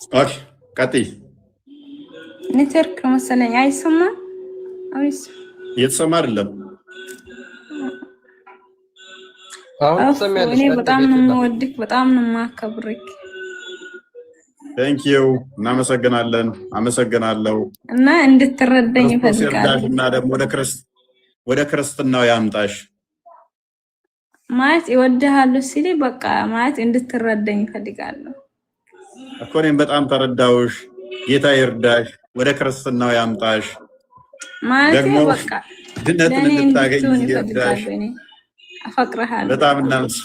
ኦኬ ቀጥይ። ኔትወርክ መሰለኝ አይሰማም። አውሪስ እየተሰማ አይደለም። አሁን ትሰሚያለሽ? እኔ በጣም ነው የምወድክ፣ በጣም ነው የማከብርክ። ቴንክ ዩ እናመሰግናለን። አመሰግናለሁ እና እንድትረዳኝ ይፈልጋል እና ደግሞ ወደ ክርስትናው ያምጣሽ ማለት ይወድሃለሁ ሲል በቃ ማለት እንድትረዳኝ ይፈልጋለሁ እኮ። እኔም በጣም ተረዳውሽ። ጌታ ይርዳሽ፣ ወደ ክርስትናው ያምጣሽ ማለት ደግሞ በቃ ድነትን እንድታገኝ ይርዳሽ። አፈቅርሃለሁ በጣም እናመስ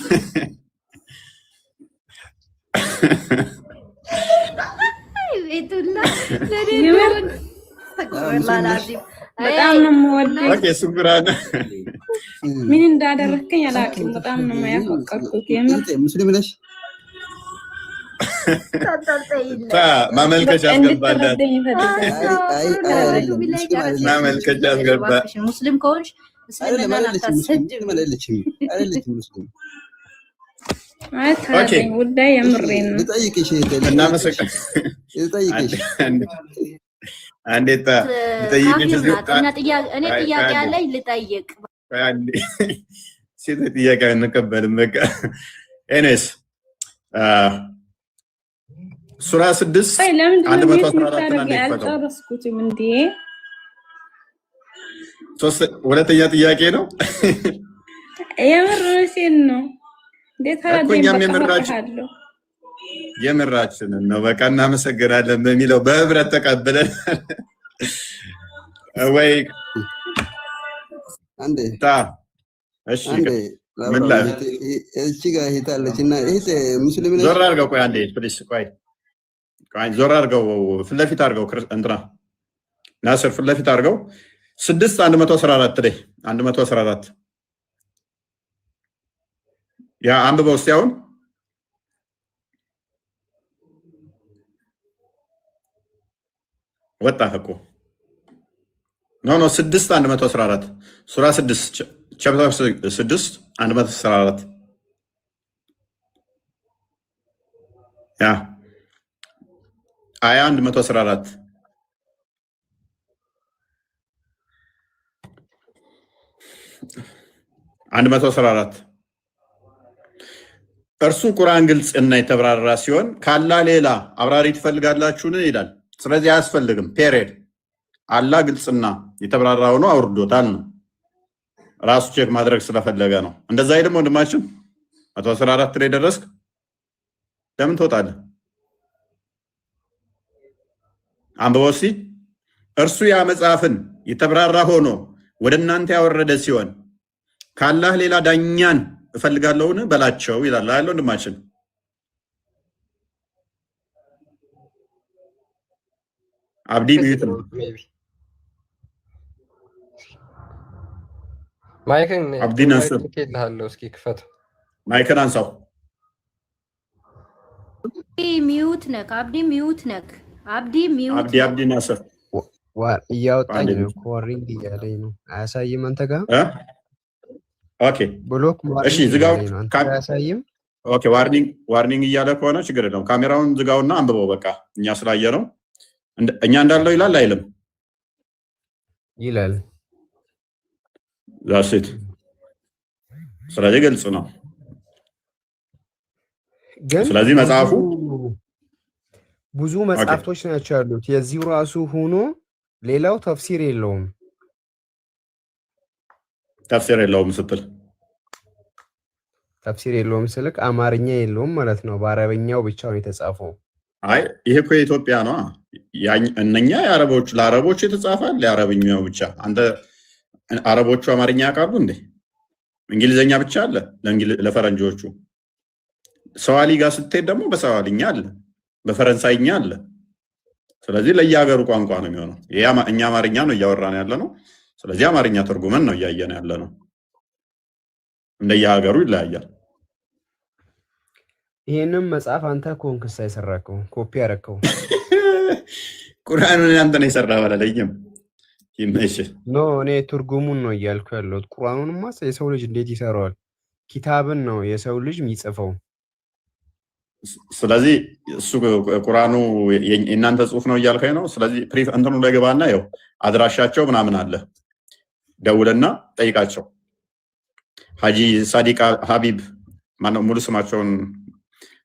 ቤቱላ በጣም ነው የምወደው። ኦኬ ሱብራና ምን እንዳደረከኝ አላውቅም። በጣም ነው የማያፈቅርኩት። ሙስሊም ነሽ? ማመልከቻ አስገባላት። ማመልከቻ አስገባ። ሙስሊም ከሆንሽ እስልምናን አታሰድም። ኦኬ ጉዳይ የምሬን ነው። ልጠይቅሽ አንዴታ ልጠይቅሽ እኔ ጥያቄ አለኝ ልጠይቅ። ሴት ጥያቄ አንቀበልም። በቃ ኤኔስ ሱራ 6 ሁለተኛ ጥያቄ ነው። የምርሽን ነው የምራችንን ነው። በቃ እናመሰግናለን በሚለው በህብረት ተቀብለን ወይ አንዴ እሺ ምን ላይ እቺ ጋር ሄታለችና እህት ሙስሊም ነሽ? ዞር አድርገው። ቆይ አንዴ ፕሊስ፣ ቆይ ዞር አድርገው፣ ፊት ለፊት አድርገው። እንትና ናስር ፊት ለፊት አድርገው። 6:114 ላይ 114 ያ አንብበው እስቲ። አሁን ወጣ እኮ ኖ 6:114 ሱራ 6 ቻፕተር 6:114 ያ አያ 114 114 እርሱ ቁርአን ግልጽ እና የተብራራ ሲሆን ካላህ ሌላ አብራሪ ትፈልጋላችሁን ይላል። ስለዚህ አያስፈልግም። ፔሪድ አላህ ግልጽና የተብራራ ሆኖ አውርዶታል ነው። ራሱ ቼክ ማድረግ ስለፈለገ ነው። እንደዛ አይደለም ወንድማችን 114 ላይ ደረስክ። ለምን ትወጣለህ? አንብበው እስቲ። እርሱ ያ መጽሐፍን የተብራራ ሆኖ ወደ እናንተ ያወረደ ሲሆን ካላህ ሌላ ዳኛን እፈልጋለሁን በላቸው ይላል አይደል ወንድማችን? አብዲ ሚዩት ነው። ማይክን አብዲ ናስር ከልሃለሁ። እስኪ ክፈት ማይክን አንሳው። ሚዩት ነክ አብዲ ሚዩት ነክ አብዲ ሚዩት አብዲ ናስር እያወጣኝ ነው። ኮሪንግ እያለኝ ነው። አያሳይም አንተ ጋር ኦኬ ብሎክ እሺ፣ ዝጋው። አያሳይም። ኦኬ ዋርኒንግ እያለ ከሆነ ችግር የለውም። ካሜራውን ዝጋውና አንብበው። በቃ እኛ ስላየ ነው። እኛ እንዳለው ይላል አይልም? ይላል። ዛሴት ስለዚህ ግልጽ ነው። ስለዚህ መጽሐፉ ብዙ መጽሐፍቶች ናቸው ያሉት። የዚሁ ራሱ ሆኖ ሌላው ተፍሲር የለውም። ተፍሲር የለውም ስትል ተፍሲር የለውም ስልክ አማርኛ የለውም ማለት ነው። በአረበኛው ብቻ ነው የተጻፈው። አይ ይሄ እኮ የኢትዮጵያ ነው። እነኛ የአረቦች ለአረቦች የተጻፈ ለአረብኛው ብቻ። አንተ አረቦቹ አማርኛ ያውቃሉ እንዴ? እንግሊዘኛ ብቻ አለ ለፈረንጆቹ። ሰዋሊ ጋር ስትሄድ ደግሞ በሰዋሊኛ አለ፣ በፈረንሳይኛ አለ። ስለዚህ ለየሀገሩ ቋንቋ ነው የሚሆነው። እኛ አማርኛ ነው እያወራን ያለ ነው። ስለዚህ አማርኛ ተርጉመን ነው እያየን ያለ ነው። እንደየሀገሩ ይለያያል። ይሄንን መጽሐፍ አንተ ኮንክስ አይሰራከው ኮፒ ያረከው ቁርአኑን አንተ ነው የሰራው አላለኝም። ይመሽ ኖ እኔ ትርጉሙን ነው እያልኩ ያለሁት። ቁርአኑንማ የሰው ልጅ እንዴት ይሰራዋል? ኪታብን ነው የሰው ልጅ የሚጽፈው። ስለዚህ እሱ ቁርአኑ የእናንተ ጽሁፍ ነው እያልከኝ ነው። ስለዚህ እንትኑ ላይ ገባና ያው አድራሻቸው ምናምን አለ፣ ደውልና ጠይቃቸው። ሀጂ ሳዲቅ ሀቢብ ማነው ሙሉ ስማቸውን?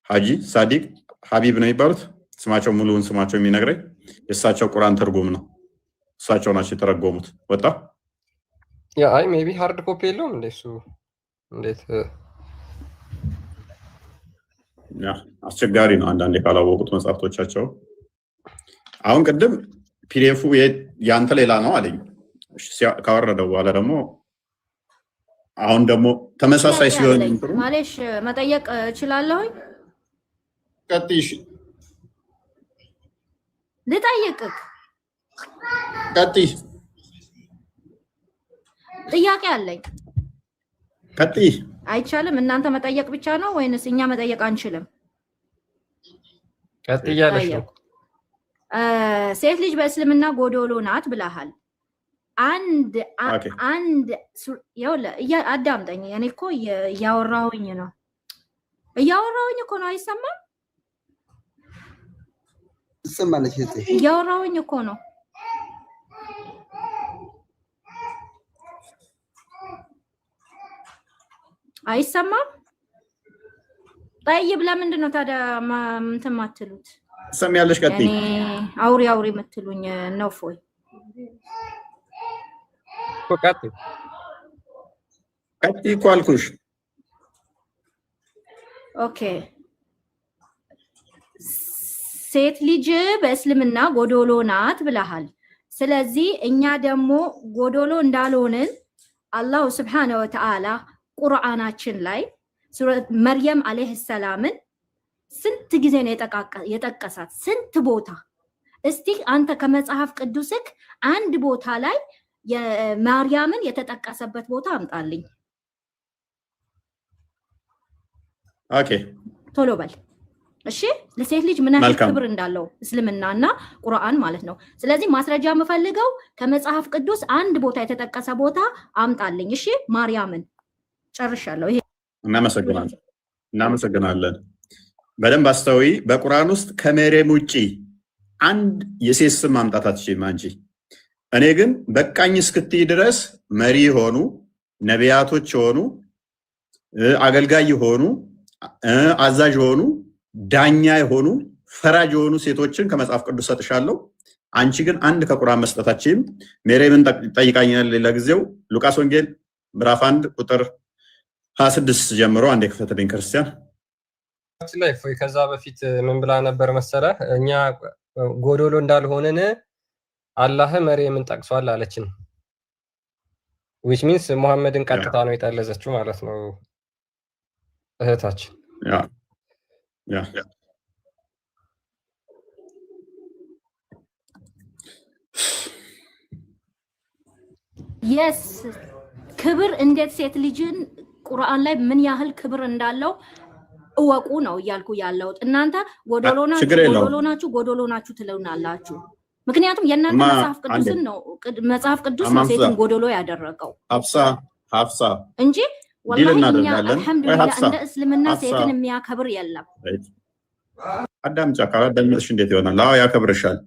ሀጂ ሳዲቅ ሀቢብ ነው የሚባሉት። ስማቸው ሙሉውን ስማቸው የሚነግረኝ የእሳቸው ቁርአን ትርጉም ነው። እሳቸው ናቸው የተረጎሙት። ወጣ ያ አይ ሜቢ ሃርድ ኮፒ የለውም እንደሱ እንዴት ያ አስቸጋሪ ነው አንዳንዴ ካላወቁት መጽሐፍቶቻቸው። አሁን ቅድም ፒዲኤፉ ያንተ ሌላ ነው አለኝ። ካወረደው በኋላ ደግሞ አሁን ደግሞ ተመሳሳይ ሲሆን ማለሽ መጠየቅ እችላለሁ? ቀጥይሽ ልጠይቅህ። ቀጥይ። ጥያቄ አለኝ። ቀጥይ። አይቻልም? እናንተ መጠየቅ ብቻ ነው ወይንስ እኛ መጠየቅ አንችልም? ቀጥያለሽ ነው። ሴት ልጅ በእስልምና ጎዶሎ ናት ብለሃል። አንድ አዳምጠኝ። እኔ እኮ እያወራሁኝ ነው እኮ ነው። አይሰማም? ይሰማለሽ? እያወራሁኝ እኮ ነው። አይሰማም? ጠይብ ለምንድን ነው ታዲያ እንትን የማትሉት? ትሰሚያለሽ? ቀጥይ። አውሪ የምትሉኝ ነው ፎይ? ቀጥይ እኮ አልኩሽ። ኦኬ። ሴት ልጅ በእስልምና ጎዶሎ ናት ብለሃል። ስለዚህ እኛ ደግሞ ጎዶሎ እንዳልሆንን አላሁ ስብሓነሁ ወተዓላ ቁርአናችን ላይ ሱረት መርየም አለይሂ ሰላምን ስንት ጊዜ ነው የጠቀሳት? ስንት ቦታ? እስቲ አንተ ከመጽሐፍ ቅዱስክ አንድ ቦታ ላይ የማርያምን የተጠቀሰበት ቦታ አምጣልኝ። ኦኬ ቶሎ በል እሺ። ለሴት ልጅ ምን ያህል ክብር እንዳለው እስልምናና ቁርአን ማለት ነው። ስለዚህ ማስረጃ የምፈልገው ከመጽሐፍ ቅዱስ አንድ ቦታ የተጠቀሰ ቦታ አምጣልኝ። እሺ ማርያምን ጨርሻለሁ። ይሄ እናመሰግናለን። በደንብ አስተውይ። በቁርአን ውስጥ ከመርየም ውጪ አንድ የሴት ስም ማምጣት አትችይም አንቺ። እኔ ግን በቃኝ እስክትይ ድረስ መሪ የሆኑ ነቢያቶች የሆኑ አገልጋይ የሆኑ አዛዥ የሆኑ ዳኛ የሆኑ ፈራጅ የሆኑ ሴቶችን ከመጽሐፍ ቅዱስ ሰጥሻለሁ። አንቺ ግን አንድ ከቁርአን መስጠታችም መርየምን ጠይቃኛል። ሌላ ጊዜው ሉቃስ ወንጌል ምዕራፍ 1 ቁጥር 26 ጀምሮ አንዴ ክፈትልኝ ክርስቲያን ላይ ፎይ። ከዛ በፊት ምን ብላ ነበር መሰለ? እኛ ጎዶሎ እንዳልሆነን አላህ መርየምን ጠቅሷል አለችን። which means ሙሐመድን ቀጥታ ነው የጠለዘችው ማለት ነው እህታችን። ያ የስ ክብር እንዴት ሴት ልጅን ቁርአን ላይ ምን ያህል ክብር እንዳለው እወቁ ነው እያልኩ ያለሁት። እናንተ ጎዶሎ ናችሁ ትሉናላችሁ። ምክንያቱም የእናንተ መጽሐፍ ቅዱስ ነው ሴትን ጎዶሎ ያደረገው ሀፍሳ እንጂ ወላሂ እኛ አልሐምዱሊላህ እንደ እስልምና ሴትን የሚያከብር የለም። አዳምጫ ካላዳመጥሽ እንዴት ይሆናል? አዎ ያከብርሻል።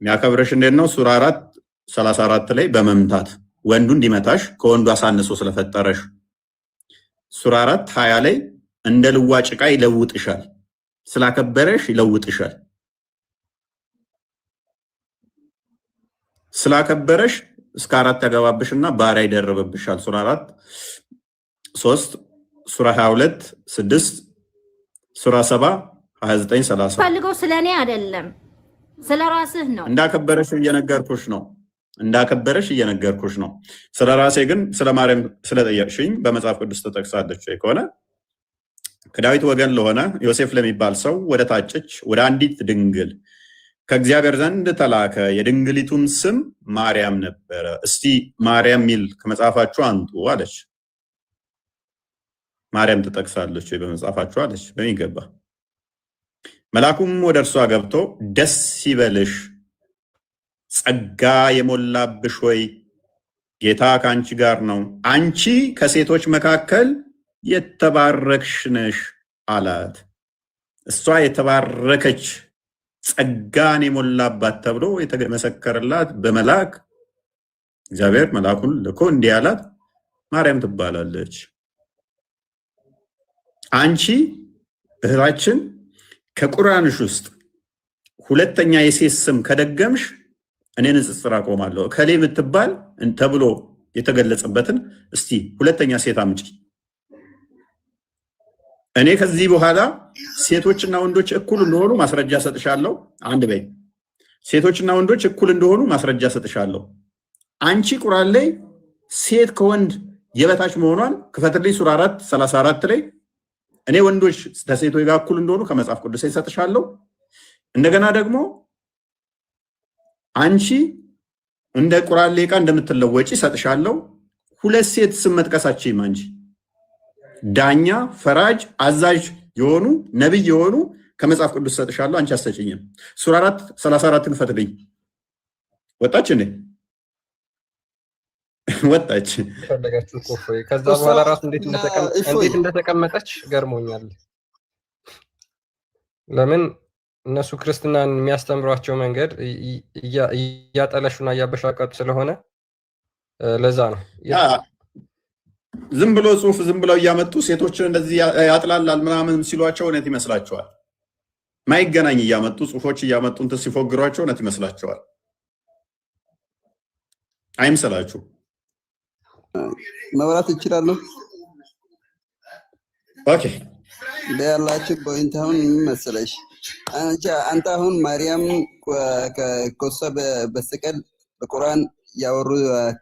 የሚያከብርሽ እንዴት ነው? ሱራ 4:34 ላይ በመምታት ወንዱ እንዲመታሽ ከወንዱ አሳንሶ ስለፈጠረሽ። ሱራ 4:20 ላይ እንደ ልዋጭ ዕቃ ይለውጥሻል፣ ስላከበረሽ ይለውጥሻል። ስላከበረሽ እስከ 4 ያገባብሽና ባሪያ ይደረብብሻል። ሱራ 4:3 ሱራ 22:6 ሱራ 7:29-30 ፈልገው ስለኔ አይደለም ስለ ራስህ ነው። እንዳከበረሽ እየነገርኩሽ ነው። ስለ ራሴ ግን ስለ ማርያም ስለጠየቅሽኝ በመጽሐፍ ቅዱስ ተጠቅሳለች ወይ ከሆነ ከዳዊት ወገን ለሆነ ዮሴፍ ለሚባል ሰው ወደ ታጨች ወደ አንዲት ድንግል ከእግዚአብሔር ዘንድ ተላከ፣ የድንግሊቱም ስም ማርያም ነበረ። እስቲ ማርያም ሚል ከመጽሐፋችሁ አንጡ አለች። ማርያም ትጠቅሳለች ወይ በመጽሐፋችሁ አለች። በሚገባ መልአኩም ወደ እርሷ ገብቶ ደስ ይበልሽ ጸጋ የሞላብሽ ሆይ ጌታ ከአንቺ ጋር ነው፣ አንቺ ከሴቶች መካከል የተባረክሽ ነሽ አላት። እሷ የተባረከች ጸጋን የሞላባት ተብሎ የተመሰከረላት በመልአክ እግዚአብሔር መልአኩን ልኮ እንዲህ ያላት ማርያም ትባላለች። አንቺ እህታችን ከቁርአንሽ ውስጥ ሁለተኛ የሴት ስም ከደገምሽ እኔ ንጽጽር አቆማለሁ ከሌ የምትባል ተብሎ የተገለጸበትን እስቲ ሁለተኛ ሴት አምጪ። እኔ ከዚህ በኋላ ሴቶችና ወንዶች እኩል እንደሆኑ ማስረጃ ሰጥሻለሁ። አንድ በይ። ሴቶችና ወንዶች እኩል እንደሆኑ ማስረጃ ሰጥሻለሁ። አንቺ ቁርአን ላይ ሴት ከወንድ የበታች መሆኗን ክፈትልኝ ሱራ 4:34 ላይ እኔ ወንዶች ከሴቶች ጋር እኩል እንደሆኑ ከመጽሐፍ ቅዱስ ሰጥሻለሁ። እንደገና ደግሞ አንቺ እንደ ቁርአን ሌቃ እንደምትለወጪ ሰጥሻለሁ። ሁለት ሴት ስም መጥቀሳችሁም አንቺ ዳኛ፣ ፈራጅ፣ አዛዥ የሆኑ ነብይ የሆኑ ከመጽሐፍ ቅዱስ ሰጥሻለሁ። አንቺ አሰጭኝም። ሱራ 4:34 ፈትልኝ። ወጣች እንዴ? ወጣች። ፈለጋችሁ እኮ ከዛ በኋላ ራሱ እንዴት እንደተቀመጠች ገርሞኛል። ለምን እነሱ ክርስትናን የሚያስተምሯቸው መንገድ እያጠለሹና እያበሻቀጡ ስለሆነ ለዛ ነው። ዝም ብሎ ጽሁፍ ዝም ብለው እያመጡ ሴቶችን እንደዚህ ያጥላላል ምናምን ሲሏቸው እውነት ይመስላቸዋል። ማይገናኝ እያመጡ ጽሁፎች እያመጡ እንትን ሲፎግሯቸው እውነት ይመስላቸዋል። አይምሰላችሁ። መብራት ይችላል። ኦኬ ያላችሁ ፖይንት አሁን መሰለሽ አንተ አሁን ማርያም ከኮሳ በስተቀር በቁርአን ያወሩ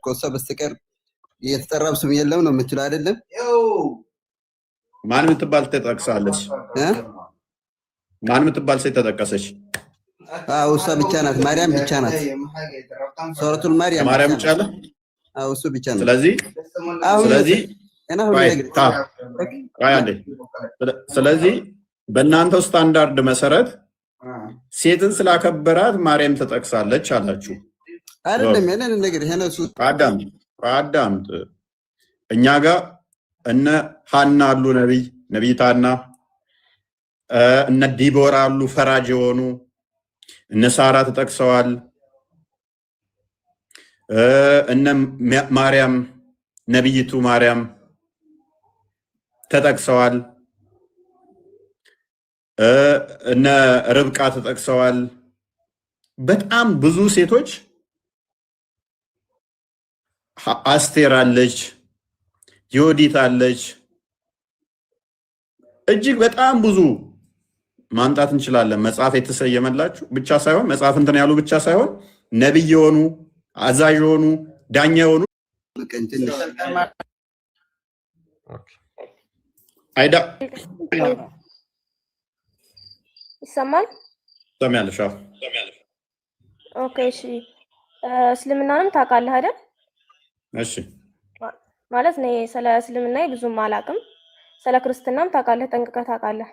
ኮሳ በስተቀር የተጠራብ ስም የለም ነው የምትለው አይደለም? ማን የምትባል ተጠቅሳለች? ማን የምትባል ሴት ተጠቀሰች? እሷ ብቻ ናት። ማርያም ብቻ ናት። ሱረቱል ማርያም ማርያም ብቻ ናት። እሱ ብቻ ነው። ስለዚህ በእናንተው ስታንዳርድ መሰረት ሴትን ስላከበራት ማርያም ተጠቅሳለች አላችሁ አይደለም? ያንን ነገር ሄነሱ አዳምጥ። እኛ ጋር እነ ሐና አሉ፣ ነቢይት ሐና፣ እነ ዲቦራ አሉ ፈራጅ የሆኑ፣ እነ ሳራ ተጠቅሰዋል። እነ ማርያም ነቢይቱ ማርያም ተጠቅሰዋል። እነ ርብቃ ተጠቅሰዋል። በጣም ብዙ ሴቶች አስቴር አለች፣ ዮዲት አለች። እጅግ በጣም ብዙ ማምጣት እንችላለን። መጽሐፍ የተሰየመላችሁ ብቻ ሳይሆን መጽሐፍ እንትን ያሉ ብቻ ሳይሆን ነቢይ የሆኑ አዛዥ የሆኑ ዳኛ የሆኑ አይዳ ይሰማል? ሰማያለሽ? ኦኬ እሺ። እስልምናንም ታውቃለህ አይደል? እሺ። ማለት ነው ስለ እስልምና ብዙም አላውቅም። ስለ ክርስትናም ታውቃለህ? ጠንቅቀህ ታውቃለህ?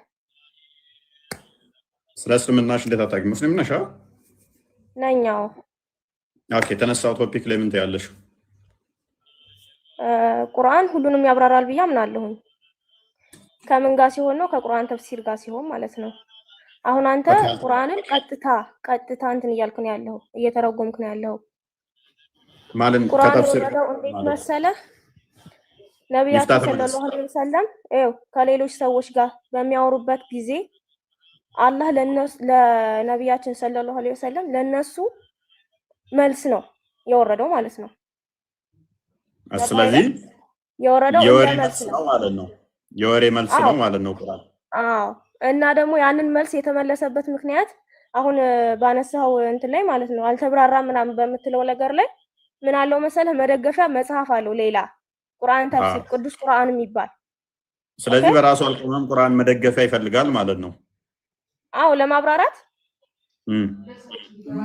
ስለ እስልምናሽ እንዴት አታውቂም? ሙስሊም ነሽ? ነኛው። ኦኬ። የተነሳው ቶፒክ ላይ ምን ትያለሽ? ቁርአን ሁሉንም ያብራራል ብዬ አምናለሁኝ። ከምን ጋር ሲሆን ነው? ከቁርአን ተፍሲር ጋር ሲሆን ማለት ነው። አሁን አንተ ቁርአንን ቀጥታ እንትን እያልክ ነው ያለው፣ እየተረጎምክ ነው ያለው ማለት ከተፍሲር እንዴት መሰለህ? ነብያችን ሰለላሁ ዐለይሂ ወሰለም ከሌሎች ሰዎች ጋር በሚያወሩበት ጊዜ አላህ ለነብያችን ሰለላሁ ዐለይሂ ወሰለም ለነሱ መልስ ነው የወረደው ማለት ነው። ስለዚህ የወረደው የወሬ መልስ ነው ማለት ነው። የወሬ መልስ ነው ማለት ነው ቁርአን። እና ደግሞ ያንን መልስ የተመለሰበት ምክንያት አሁን ባነሳው እንትን ላይ ማለት ነው አልተብራራም ምናምን በምትለው ነገር ላይ ምን አለው መሰለህ? መደገፊያ መጽሐፍ አለው ሌላ ቁርአን ተፍሲር ቅዱስ ቁርአን የሚባል። ስለዚህ በራሱ አልቆመም፣ ቁርአን መደገፊያ ይፈልጋል ማለት ነው። ለማብራራት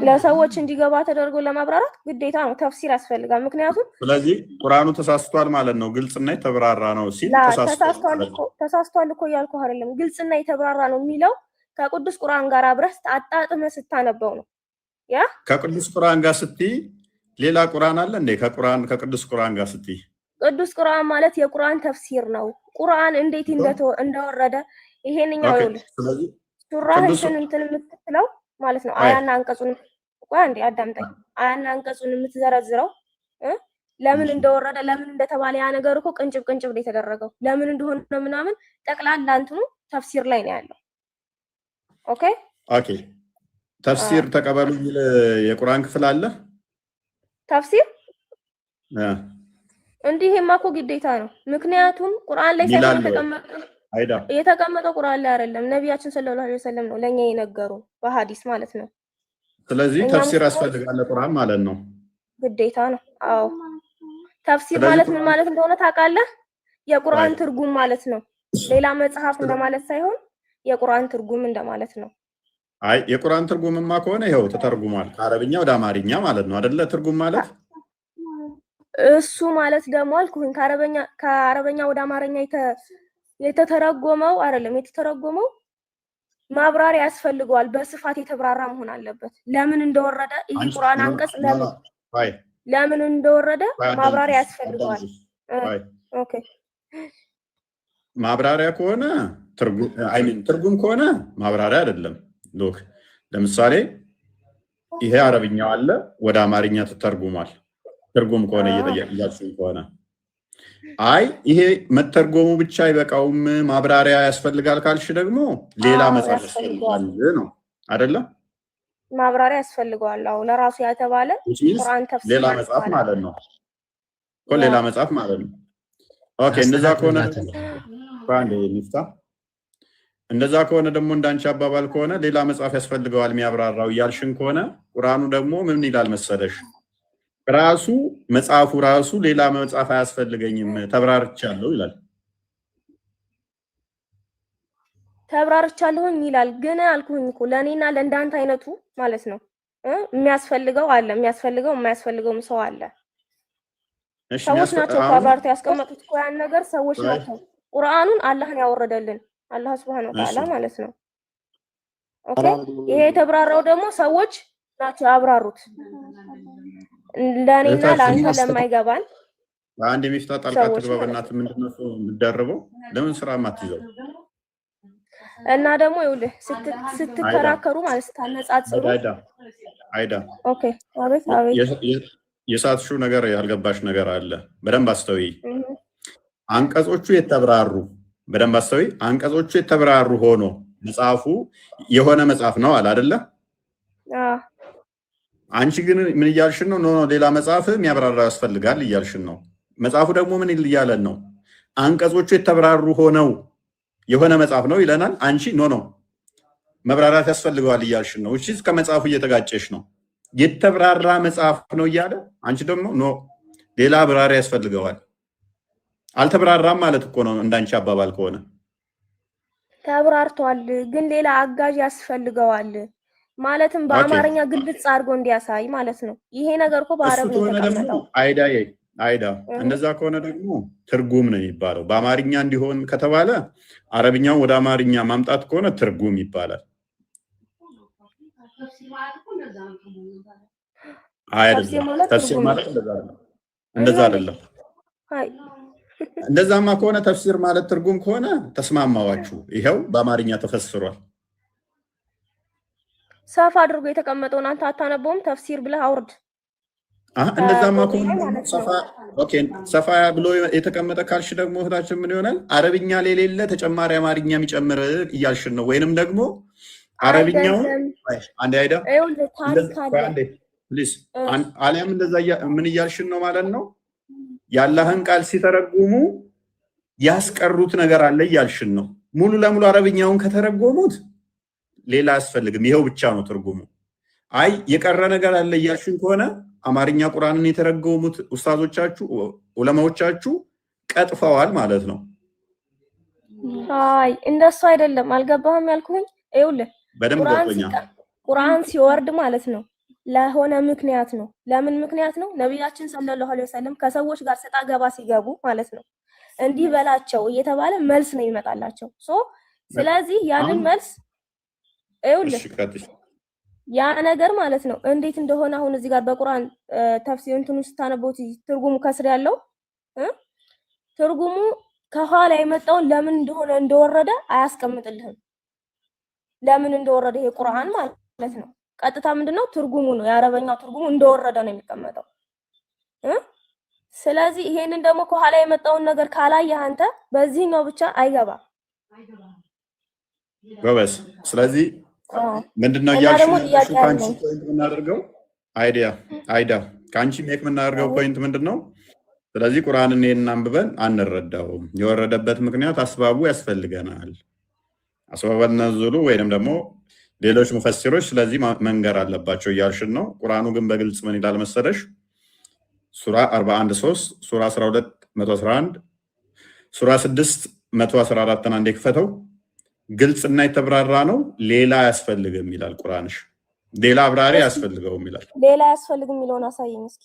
ለሰዎች እንዲገባ ተደርጎ ለማብራራት ግዴታ ነው ተፍሲር ያስፈልጋል። ምክንያቱም ስለዚህ ቁርአኑ ተሳስቷል ማለት ነው፣ ግልጽና የተብራራ ነው ሲል ተሳስቷል እኮ እያልኩህ አይደለም። ግልጽና የተብራራ ነው የሚለው ከቅዱስ ቁርአን ጋር አብረህ አጣጥመህ ስታነበው ነው። ያ ከቅዱስ ቁርአን ጋር ስትይ ሌላ ቁርአን አለ እንዴ? ከቅዱስ ቁርአን ጋር ስትይ ቅዱስ ቁርአን ማለት የቁርአን ተፍሲር ነው። ቁርአን እንዴት እንደወረደ ይሄንኛው ይኸውልህ። ሱራህን እንትን የምትለው ማለት ነው። አያና አንቀጹን ቆይ አንዴ አዳምጠኝ። አያና አንቀጹን የምትዘረዝረው ለምን እንደወረደ ለምን እንደተባለ ያ ነገር እኮ ቅንጭብ ነው የተደረገው። ለምን እንደሆነ ምናምን ጠቅላላ እንትኑ ተፍሲር ላይ ነው ያለው። ኦኬ ተፍሲር ተቀበሉ የሚል የቁርአን ክፍል አለ። ተፍሲር እንዲህማ እኮ ግዴታ ነው። ምክንያቱም ቁርአን ላይ የተቀመጠው ቁርአን ላይ አይደለም፣ ነቢያችን ሰለላሁ ዐለይሂ ወሰለም ነው ለኛ የነገሩ በሐዲስ ማለት ነው። ስለዚህ ተፍሲር ያስፈልጋል ቁርአን ማለት ነው፣ ግዴታ ነው። አዎ ተፍሲር ማለት ምን ማለት እንደሆነ ታውቃለህ? የቁርአን ትርጉም ማለት ነው። ሌላ መጽሐፍ እንደማለት ሳይሆን የቁርአን ትርጉም እንደማለት ነው። አይ የቁርአን ትርጉምማ ከሆነ ይሄው ተተርጉሟል ከአረብኛ ወደ አማርኛ ማለት ነው አይደለ? ትርጉም ማለት እሱ ማለት ደግሞ አልኩኝ ከአረበኛ ወደ አማርኛ የተተረጎመው አይደለም። የተተረጎመው ማብራሪያ ያስፈልገዋል። በስፋት የተብራራ መሆን አለበት። ለምን እንደወረደ ይሄ ቁርአን አንቀጽ ለምን እንደወረደ ማብራሪያ ያስፈልገዋል። ኦኬ ማብራሪያ ከሆነ ትርጉም ከሆነ ማብራሪያ አይደለም። ሎክ ለምሳሌ ይሄ አረብኛው አለ ወደ አማርኛ ተተርጉሟል። ትርጉም ከሆነ እየጠየቅያችሁ ከሆነ አይ ይሄ መተርጎሙ ብቻ አይበቃውም ማብራሪያ ያስፈልጋል ካልሽ ደግሞ ሌላ መጽሐፍ ያስፈልጋል ነው አይደለ? ማብራሪያ ያስፈልጋል። አዎ ለራሱ ያተባለ ቁርአን ተፍሲር ሌላ መጽሐፍ ማለት ነው እኮ ሌላ መጽሐፍ ማለት ነው። ኦኬ እንደዛ ከሆነ ባንዴ ንፍታ እንደዛ ከሆነ ደግሞ እንዳንቺ አባባል ከሆነ ሌላ መጽሐፍ ያስፈልገዋል የሚያብራራው እያልሽን ከሆነ ቁርአኑ ደግሞ ምን ይላል መሰለሽ? ራሱ መጽሐፉ ራሱ ሌላ መጽሐፍ አያስፈልገኝም ተብራርቻለሁ ይላል። ተብራርቻለሁኝ ይላል። ግን አልኩኝ እኮ ለኔና ለእንዳንተ አይነቱ ማለት ነው የሚያስፈልገው አለ፣ የማያስፈልገውም ሰው አለ። ሰዎች ናቸው አብራርተው ያስቀመጡት እኮ ያን ነገር ሰዎች ናቸው። ቁርአኑን አላህን ያወረደልን አላህ Subhanahu Wa Ta'ala ማለት ነው። ኦኬ ይሄ የተብራራው ደግሞ ሰዎች ናቸው ያብራሩት። ለኔና ለአንተ ለማይገባን አንድ የሚፍታ ጣልቃ ተግባብናት ምንድነው የምትደርበው? ለምን ስራ ማትይዘው? እና ደግሞ ይኸውልህ ስትከራከሩ ማለት ታነጻጽሩ አይዳ ኦኬ አቤት የሳትሽው ነገር ያልገባሽ ነገር አለ። በደንብ አስተውይ። አንቀጾቹ የተብራሩ በደንብ አስተውይ። አንቀጾቹ የተብራሩ ሆኖ መጽሐፉ የሆነ መጽሐፍ ነው አለ አይደለ? አንቺ ግን ምን እያልሽን ነው? ኖ ሌላ መጽሐፍ የሚያብራራ ያስፈልጋል እያልሽን ነው። መጽሐፉ ደግሞ ምን እያለን ነው? አንቀጾቹ የተብራሩ ሆነው የሆነ መጽሐፍ ነው ይለናል። አንቺ ኖ መብራራት ያስፈልገዋል እያልሽን ነው። እሺ ከመጽሐፉ እየተጋጨሽ ነው። የተብራራ መጽሐፍ ነው እያለ አንቺ ደግሞ ኖ ሌላ ብራሪ ያስፈልገዋል። አልተብራራም ማለት እኮ ነው እንዳንቺ አባባል ከሆነ። ተብራርቷል ግን ሌላ አጋዥ ያስፈልገዋል ማለትም በአማርኛ ግልጽ አድርጎ እንዲያሳይ ማለት ነው። ይሄ ነገር እኮ በአረብ ነው የተቀመጠው። አይዳ እንደዛ ከሆነ ደግሞ ትርጉም ነው የሚባለው። በአማርኛ እንዲሆን ከተባለ አረብኛው ወደ አማርኛ ማምጣት ከሆነ ትርጉም ይባላል። ተፍሲር ማለት እንደዛ አይደለም። እንደዛማ ከሆነ ተፍሲር ማለት ትርጉም ከሆነ ተስማማዋችሁ። ይሄው በአማርኛ ተፈስሯል። ሰፋ አድርጎ የተቀመጠውን አንተ አታነበውም? ተፍሲር ብለህ አውርድ። እንደዛማ ከሆነ ሰፋ ብሎ የተቀመጠ ካልሽ ደግሞ እህታችን ምን ይሆናል? አረብኛ የሌለ ተጨማሪ አማርኛ የሚጨምር እያልሽን ነው። ወይንም ደግሞ አረብኛው አንዴ አይዳ ፕሊዝ አሊያም እንደዛ ምን እያልሽን ነው ማለት ነው? የአላህን ቃል ሲተረጉሙ ያስቀሩት ነገር አለ እያልሽን ነው። ሙሉ ለሙሉ አረብኛውን ከተረጎሙት ሌላ አያስፈልግም፣ ይሄው ብቻ ነው ትርጉሙ። አይ የቀረ ነገር አለ እያልሽን ከሆነ አማርኛ ቁርአንን የተረጎሙት ኡስታዞቻችሁ ዑለማዎቻችሁ ቀጥፈዋል ማለት ነው። አይ እንደሱ አይደለም። አልገባህም ያልኩኝ? ይኸውልህ በደንብ ገብቶኛል። ቁርአን ሲወርድ ማለት ነው ለሆነ ምክንያት ነው። ለምን ምክንያት ነው? ነብያችን ሰለላሁ ዐለይሂ ወሰለም ከሰዎች ጋር ሰጣ ገባ ሲገቡ ማለት ነው እንዲህ በላቸው እየተባለ መልስ ነው ይመጣላቸው። ስለዚህ ያንን መልስ ይኸውልህ ያ ነገር ማለት ነው እንዴት እንደሆነ አሁን እዚህ ጋር በቁርአን ተፍሲር እንትኑ ስታነቦት ትርጉሙ ከስር ያለው ትርጉሙ ከኋላ የመጣውን ለምን እንደሆነ እንደወረደ አያስቀምጥልህም። ለምን እንደወረደ ይሄ ቁርአን ማለት ነው። ቀጥታ ምንድነው ትርጉሙ ነው የአረበኛው ትርጉሙ እንደወረደ ነው የሚቀመጠው። ስለዚህ ይሄንን ደግሞ ከኋላ የመጣውን ነገር ካላየህ አንተ በዚህኛው ብቻ አይገባም ጎበዝ። ስለዚህ ምንድነው ያልሽው ካንቺ ፖይንት የምናደርገው አይዳ ካንቺ ሜክ የምናደርገው ፖይንት ምንድነው? ስለዚህ ቁርአንን እናንብበን አንረዳውም። የወረደበት ምክንያት አስባቡ ያስፈልገናል። አስባበል ነዙሉ ወይንም ደግሞ ሌሎች ሙፈሲሮች ስለዚህ መንገር አለባቸው እያልሽን ነው። ቁርአኑ ግን በግልጽ ምን ይላል መሰለሽ? ሱራ 41:3 ሱራ 12:111 ሱራ 6:114 አንዴ ክፈተው። ግልጽና የተብራራ ነው፣ ሌላ አያስፈልግም ይላል ቁርአንሽ። ሌላ አብራሪ አያስፈልገውም ይላል። ሌላ አያስፈልግም የሚለውን አሳየኝ እስኪ።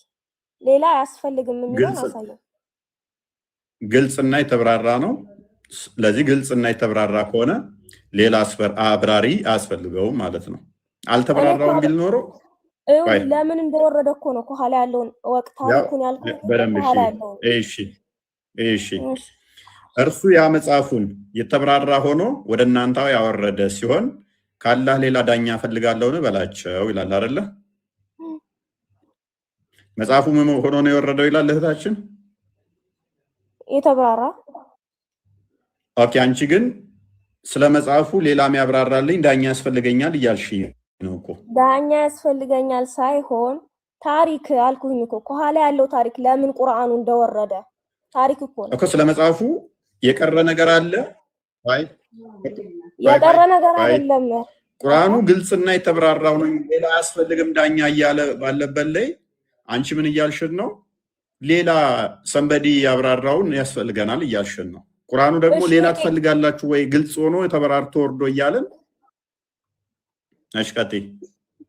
ሌላ አያስፈልግም የሚለውን አሳየኝ። ግልጽና የተብራራ ነው። ስለዚህ ግልጽና የተብራራ ከሆነ ሌላ አብራሪ አያስፈልገውም ማለት ነው። አልተብራራውም ቢል ኖሮ ለምን እንደወረደ እኮ ነው ከኋላ ያለውን ወቅት ታሪኩን ያልኩት። እሺ እርሱ ያ መጽሐፉን የተብራራ ሆኖ ወደ እናንተው ያወረደ ሲሆን ካላህ ሌላ ዳኛ ፈልጋለሁን በላቸው ይላል አይደለ? መጽሐፉ ምን ሆኖ ነው የወረደው ይላል እህታችን። የተብራራ ኦኬ። አንቺ ግን ስለ መጽሐፉ ሌላ የሚያብራራልኝ ዳኛ ያስፈልገኛል እያልሽ ነው እኮ። ዳኛ ያስፈልገኛል ሳይሆን ታሪክ አልኩኝ እኮ። ከኋላ ያለው ታሪክ ለምን ቁርአኑ እንደወረደ ታሪክ እኮ ነው እኮ። ስለ መጽሐፉ የቀረ ነገር አለ ወይ? የቀረ ነገር አይደለም። ቁርአኑ ግልጽና የተብራራው ነው፣ ሌላ አያስፈልግም ዳኛ እያለ ባለበት ላይ አንቺ ምን እያልሽን ነው? ሌላ ሰንበዲ ያብራራውን ያስፈልገናል እያልሽን ነው። ቁርአኑ ደግሞ ሌላ ትፈልጋላችሁ ወይ? ግልጽ ሆኖ ተበራርቶ ወርዶ እያለን አሽቀጤ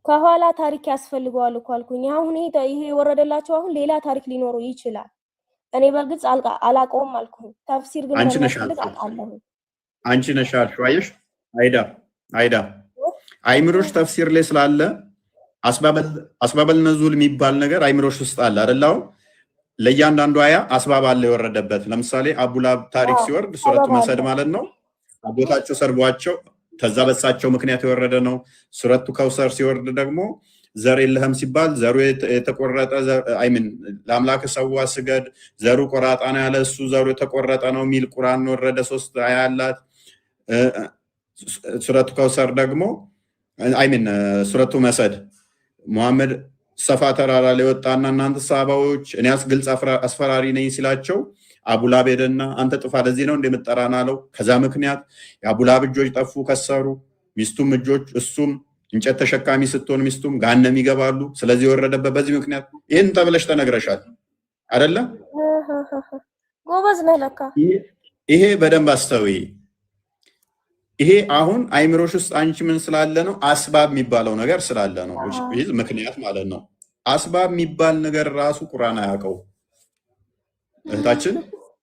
ከኋላ ታሪክ ያስፈልገዋል እኮ አልኩኝ። አሁን ይሄ ወረደላችሁ፣ አሁን ሌላ ታሪክ ሊኖረው ይችላል። እኔ በግልጽ አላቀውም አልኩኝ። ተፍሲር ግን አንቺ ነሽ አልሽው። አይዳ አይምሮሽ ተፍሲር ላይ ስላለ አስባበል ነዙል የሚባል ነገር አይምሮሽ ውስጥ አለ አይደል? ለእያንዳንዱ አያ አስባብ አለ የወረደበት። ለምሳሌ አቡላብ ታሪክ ሲወርድ ሱረቱ መሰድ ማለት ነው፣ አጎታቸው ሰርቧቸው ከዛ በሳቸው ምክንያት የወረደ ነው። ሱረቱ ከውሰር ሲወርድ ደግሞ ዘር የለህም ሲባል ዘሩ የተቆረጠ አይምን ለአምላክ ሰዋ ስገድ ዘሩ ቆራጣ ነው ያለ እሱ ዘሩ የተቆረጠ ነው የሚል ቁርአን ወረደ። 3 አያ አላት። ሱረቱ ከውሰር ደግሞ አይምን ሱረቱ መሰድ ሙሐመድ ሰፋ ተራራ ላይ ወጣና እናንተ ሰሃባዎች እኔ ግልጽ አስፈራሪ ነኝ ሲላቸው አቡላብ ሄደና አንተ ጥፋ ለዚህ ነው እንደምጠራና አለው። ከዛ ምክንያት የአቡላብ እጆች ጠፉ፣ ከሰሩ። ሚስቱም እጆች እሱም እንጨት ተሸካሚ ስትሆን ሚስቱም ገሃነም ይገባሉ። ስለዚህ የወረደበት በዚህ ምክንያት ይሄን ተብለሽ ተነግረሻል አይደለ? ጎበዝ ነህ ለካ። ይሄ በደንብ አስተውይ። ይሄ አሁን አይምሮሽ ውስጥ አንቺ ምን ስላለ ነው? አስባብ የሚባለው ነገር ስላለ ነው። ይሄ ምክንያት ማለት ነው። አስባብ የሚባል ነገር ራሱ ቁርአን አያውቀው እህታችን።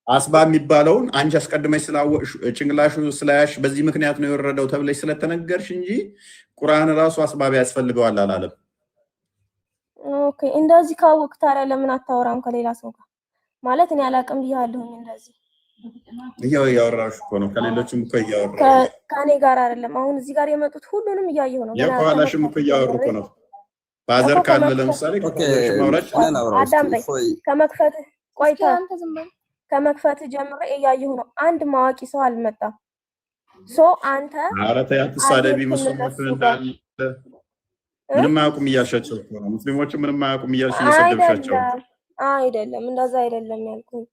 አስባብ የሚባለውን አንቺ አስቀድመሽ ስላወቅሽ ጭንቅላሹ ስላያሽ በዚህ ምክንያት ነው የወረደው ተብለሽ ስለተነገርሽ እንጂ ቁርአን ራሱ አስባብ ያስፈልገዋል አላለም። ኦኬ፣ እንደዚህ ካወቅ ታዲያ ለምን አታወራም ከሌላ ሰው ጋር? ማለት እኔ አላውቅም ብያለሁኝ። እንደዚህ እያወራሽ እኮ ነው። ከሌሎችም እኮ እያወራሽ ከኔ ጋር አይደለም። አሁን እዚህ ጋር የመጡት ሁሉንም እያየሁ ነው። የኋላሽም እኮ እያወሩ እኮ ነው። ባዘር ካለ ለምሳሌ ማውራች አዳምጠኝ። ከመክፈትህ ቆይታ ከመክፈትህ ጀምሮ እያየሁ ነው። አንድ ማዋቂ ሰው አልመጣም። አንተ አረተ ያትሳደቢ ሙስሊሞች እንዳለ ምንም አያውቁም እያልሻቸው ነው። ሙስሊሞች ምንም አያውቁም እያልሽ እየሰደብሻቸው አይደለም። እንደዛ አይደለም ያልኩኝ።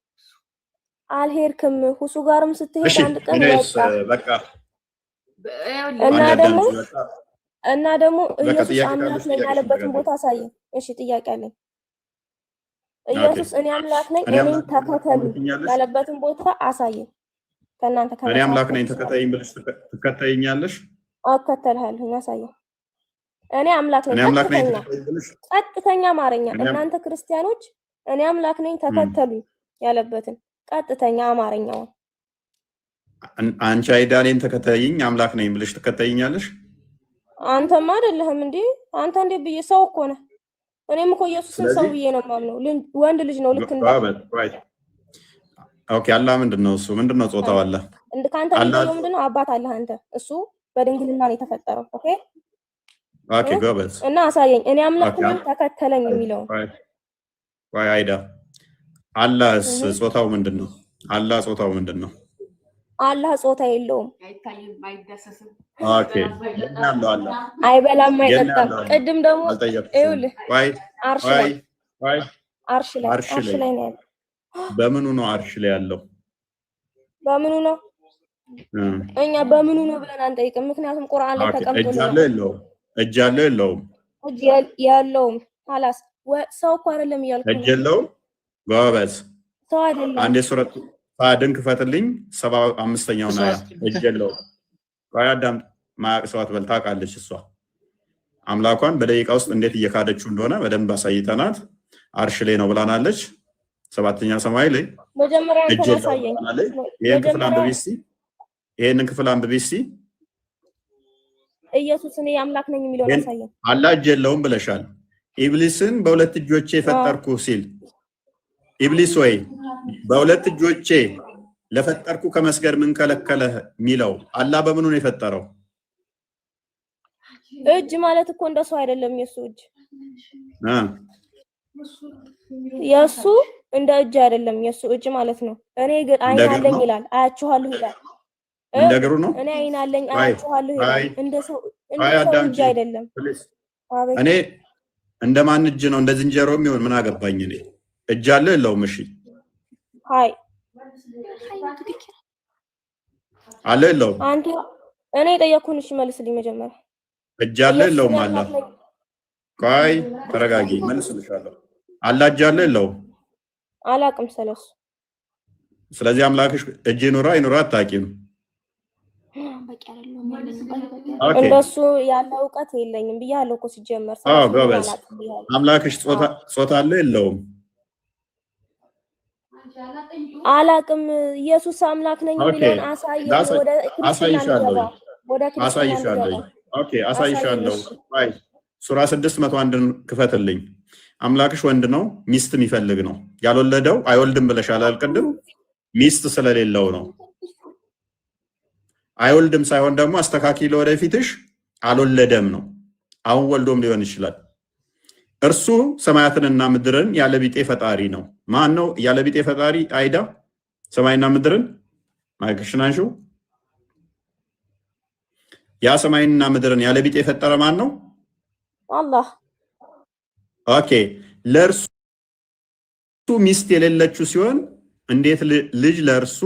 አልሄድክም ሁሱ ጋርም ስትሄድ አንድ ቀን በቃ እና ደግሞ ኢየሱስ አምላክ ነኝ ያለበትን ቦታ አሳየኝ። እሺ ጥያቄ አለኝ። ኢየሱስ እኔ አምላክ ነኝ እኔን ተከተሉ ያለበትን ቦታ አሳየኝ። ከእናንተ እኔ አምላክ ነኝ ተከታይኝ ብለሽ ትከታይኛለሽ? እከተልሃለሁ። አሳየኝ። እኔ አምላክ ነኝ ቀጥተኛ አማርኛ። እናንተ ክርስቲያኖች እኔ አምላክ ነኝ ተከተሉ ያለበትን ቀጥተኛ አማርኛውን አንቺ አይዳኔን ተከታይኝ አምላክ ነኝ ብለሽ ትከታይኛለሽ? አንተማ አይደለህም እንዴ? አንተ እንዴ ብዬ ሰው እኮ ነህ። እኔም እኮ ኢየሱስን ሰው ብዬ ነው የማምነው። ወንድ ልጅ ነው ልክ እንደ ኦኬ። አላህ ምንድነው? እሱ ምንድነው? ጾታው አለ እንደ ካንተ ልጅ ምንድነው? አባት አለህ አንተ። እሱ በድንግልና ነው የተፈጠረው። ኦኬ ኦኬ ጎበዝ። እና አሳየኝ እኔ አምላክ ነኝ ተከተለኝ የሚለው ወይ አይዳ አላህስ ጾታው ምንድነው? አላህ ጾታው ምንድነው? አላህ ጾታ የለውም። ኦኬ ያለው አላህ አይበላም አይጠጣም። ቅድም ደግሞ ይኸውልህ አርሽ ላይ ነው ያለው። በምኑ ነው አርሽ ላይ ያለው? በምኑ ነው እኛ በምኑ ነው ብለን አንጠይቅም። ምክንያቱም ቁርአን ላይ ተቀምጦ ነው። እጅ አለው የለውም? እጅ የለውም። خلاص ሰው እኮ አይደለም እያልኩ እጅ የለውም። ጎበዝ ሰው አይደለም። አንዴ ሱረቱ ፋድን ክፈትልኝ 75ኛው ነው። እጅ የለውም። ቆይ አዳም ማቅሰዋት በልታ ቃለች። እሷ አምላኳን በደቂቃ ውስጥ እንዴት እየካደችው እንደሆነ በደንብ አሳይተናት አርሽ ላይ ነው ብላናለች። 7ኛ ሰማይ ላይ መጀመሪያ ተሳየኝ። ይሄንን ክፍል አንብቢ እስቲ። ኢየሱስ እኔ አምላክ ነኝ የሚለው ያሳየኝ። አላህ እጅ የለውም ብለሻል። ኢብሊስን በሁለት እጆቼ ፈጠርኩ ሲል ኢብሊስ ወይ በሁለት እጆቼ ለፈጠርኩ ከመስገድ ምን ከለከለህ የሚለው አላህ በምኑ ነው የፈጠረው? እጅ ማለት እኮ እንደሱ አይደለም። የሱ እንደ እጅ አይደለም። የሱ እጅ ማለት ነው። እኔ ግን አይን አለኝ ይላል፣ አያችኋለሁ ይላል። እንደግሩ ነው። እኔ አይን አለኝ አያችኋለሁ ይላል። እንደ ሰው እጅ አይደለም። እኔ እንደማን እጅ ነው? እንደ ዝንጀሮ የሚሆን ምን አገባኝ እኔ። እጅ አለ የለውም? እሺ ሃይ አለ የለውም? አንተ እኔ ጠየቅኩን። እሺ መልስልኝ መጀመሪያ። እጅ አለ የለውም? አለ ቆይ ተረጋጊ፣ መልስልሻለሁ። አለ እጅ አለ የለውም? አላቅም ስለሱ። ስለዚህ አምላክሽ እጅ ይኑራ ይኑራ አታውቂም። እንደሱ ያለ እውቀት የለኝም ብያለሁ እኮ ሲጀመር። ጎበዝ። አምላክሽ ጾታ አለ የለውም? አላቅም። ኢየሱስ አምላክ ነኝ የሚለውን አሳየኝ። ወደ አሳይሻለሁ። ኦኬ አሳይሻለሁ። አይ ሱራ 601ን ክፈትልኝ። አምላክሽ ወንድ ነው፣ ሚስት የሚፈልግ ነው። ያልወለደው አይወልድም ብለሻል አልቅድም? ሚስት ስለሌለው ነው። አይወልድም ሳይሆን ደግሞ አስተካኪ ለወደፊትሽ አልወለደም ነው። አሁን ወልዶም ሊሆን ይችላል። እርሱ ሰማያትንና ምድርን ያለቢጤ ፈጣሪ ነው። ማን ነው ያለቢጤ ፈጣሪ? አይዳ ሰማይና ምድርን ማይክሽናንሹ ያ ሰማይና ምድርን ያለቢጤ የፈጠረ ማን ነው? አላህ። ኦኬ ለእርሱ ሚስት የሌለችው ሲሆን እንዴት ልጅ ለእርሱ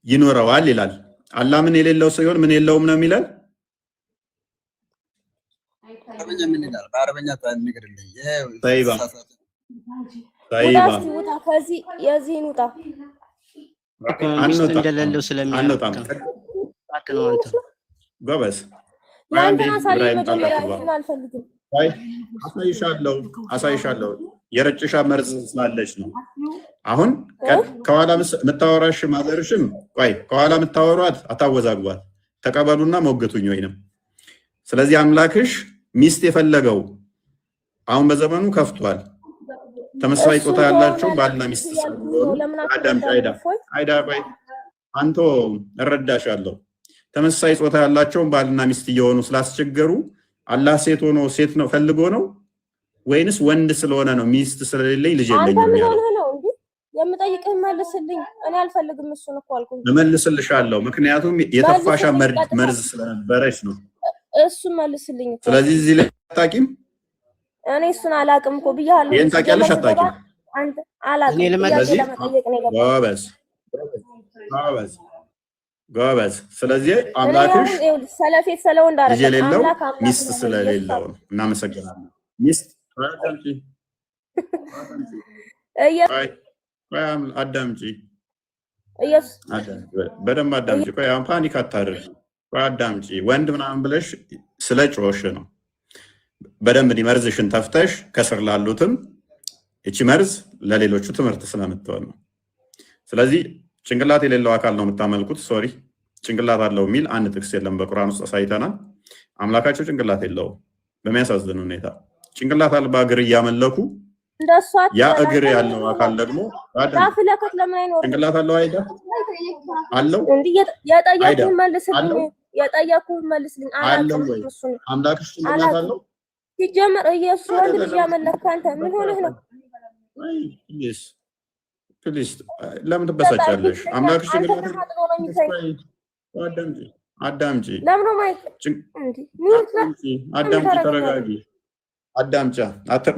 ይኖረዋል ይላል። አላህ ምን የሌለው ሲሆን ምን የለውም ነው የሚለን? በአረበኛ ንገርልኝ። ጠይባ ከዚህ የዚህን ውጣ እንደሌለው ስለሚያውቅ ጎበዝ። አሳይሻለሁ የረጭሻ መርዝ ስላለች ነው። አሁን ከኋላ የምታወራሽ ማዘርሽም ቆይ ከኋላ የምታወሯት አታወዛግቧት፣ ተቀበሉና ሞግቱኝ ወይንም። ስለዚህ አምላክሽ ሚስት የፈለገው አሁን በዘመኑ ከፍቷል። ተመሳሳይ ጾታ ያላቸው ባልና ሚስት ስለሆኑ አይዳ ቆይ አንተ እረዳሻለሁ። ተመሳሳይ ጾታ ያላቸው ባልና ሚስት እየሆኑ ስላስቸገሩ አላህ ሴት ሆኖ ሴት ነው ፈልጎ ነው ወይንስ ወንድ ስለሆነ ነው ሚስት ስለሌለኝ ልጅ የለኝም ያለው? የምጠይቅህ መልስልኝ። እኔ አልፈልግም እሱን እኮ አልኩኝ። እመልስልሻለሁ ምክንያቱም የተፋሻ መርዝ ስለነበረች ነው። እሱን መልስልኝ። ስለዚህ እዚህ ላይ አታውቂም? እኔ እሱን አላውቅም እኮ ብያለሁ። ይሄን ታውቂያለሽ? አታውቂም? አንተ አላውቅም። ጎበዝ። ስለዚህ አምላክሽ ሰለፌት ሰለው እንዳረጋ የሌለው ሚስት ስለሌለው ነው። እናመሰግናለን። ሚስት አዳምጪ፣ በደንብ አዳምጪ። ቆይ አሁን ፓኒክ አታድርጊ። ቆይ አዳምጪ። ወንድ ምናምን ብለሽ ስለ ጮሽ ነው። በደንብ መርዝሽን ተፍተሽ ከስር ላሉትም እቺ መርዝ ለሌሎቹ ትምህርት ስለምትሆን ነው። ስለዚህ ጭንቅላት የሌለው አካል ነው የምታመልኩት። ሶሪ ጭንቅላት አለው የሚል አንድ ጥቅስ የለም በቁርአን ውስጥ አሳይተናል። አምላካቸው ጭንቅላት የለውም። በሚያሳዝን ሁኔታ ጭንቅላት አልባ እግር እያመለኩ ያ እግር ያለው አካል ደግሞ ጭንቅላት አለው። አይዳ አለው። የጠየቁን መልስልኝ። የጠየኩህ መልስልኝ። አላውቅም እሱ ነው አምላክሽ ጭንቅላት አለው ሲጀመር ኢየሱስ ወንድ ልጅ ያመለከ አንተ ምን ሆነህ ነው? ፕሊዝ ለምን ትበሳጫለሽ? አምላክሽ ጭንቅላት አዳምጪ ለምን ማይክ አዳምጪ፣ ተረጋጊ፣ አዳምጫ።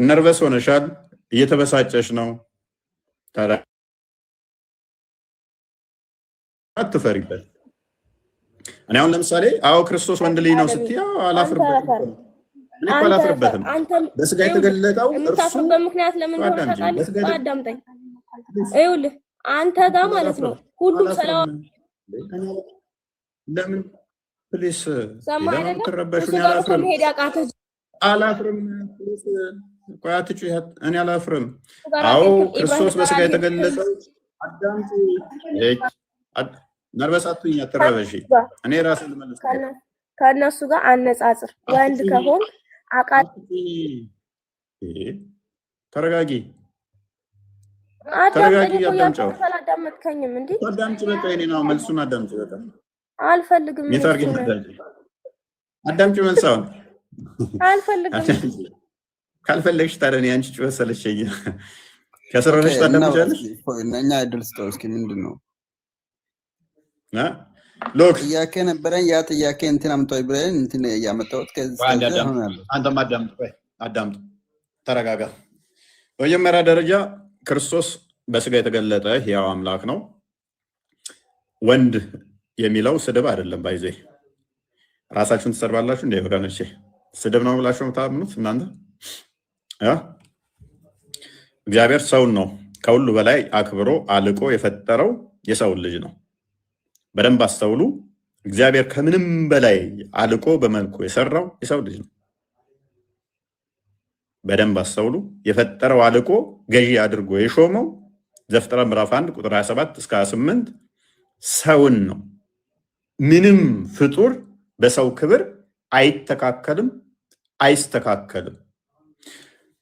ነርቨስ ሆነሻል፣ እየተበሳጨሽ ነው። አትፈሪበት። እኔ አሁን ለምሳሌ አዎ ክርስቶስ ወንድ ልጅ ነው ስትይ አላፍርበትም። እኔ እኮ አላፍርበትም። በስጋ የተገለጠው እርሱ በምክንያት ለምን ሆነ ታውቃለህ? አዳምጠኝ። ይኸውልህ አንተ ጋር ማለት ነው ሁሉም ሰላም ለምን ፕሊስ ሰማህ አይደለም? ተረበሹኝ። አላፍርም። ፕሊስ ቆይ አትጩህ። እኔ አላፍርም። አዎ ክርስቶስ በስጋ የተገለጠው አዳምጪ። ነርበሳቱኝ፣ አትረበሺ። እኔ ራሴ ልመልስ። ከእነሱ ጋር አነጻጽር። ወንድ ከሆን አቃት ተረጋጊ፣ ተረጋጊ። አዳምጫው አላዳመጥከኝም እንዴ? አዳምጪ። በቃ እኔ ነው መልሱን አዳምጪ። በቃ አልፈልግም። አዳምጪ መልሳውን አልፈልግም። ካልፈለግሽ ታዲያ እኔ አንቺ ጩኸት ሰለቸኝ። ከስረነሽ ታዳምጫለሽ። እኛ አይደል ስጠው እስኪ ምንድን ነው ሎክ ጥያቄ ነበረኝ። ያ ጥያቄ እንትን አምጣው ብለን እንትን ያመጣሁት አንተም አዳምጥ፣ ተረጋጋ። በመጀመሪያ ደረጃ ክርስቶስ በስጋ የተገለጠ ሕያው አምላክ ነው። ወንድ የሚለው ስድብ አይደለም። ባይዜ ራሳችሁን ትሰድባላችሁ እንደ ወገኖቼ። ስድብ ነው ብላችሁ የምታምኑት እናንተ። እግዚአብሔር ሰውን ነው ከሁሉ በላይ አክብሮ አልቆ የፈጠረው የሰውን ልጅ ነው። በደንብ አስተውሉ። እግዚአብሔር ከምንም በላይ አልቆ በመልኩ የሰራው የሰው ልጅ ነው። በደንብ አስተውሉ። የፈጠረው አልቆ ገዢ አድርጎ የሾመው ዘፍጥረት ምዕራፍ 1 ቁጥር 27 እስከ 28 ሰውን ነው። ምንም ፍጡር በሰው ክብር አይተካከልም፣ አይስተካከልም።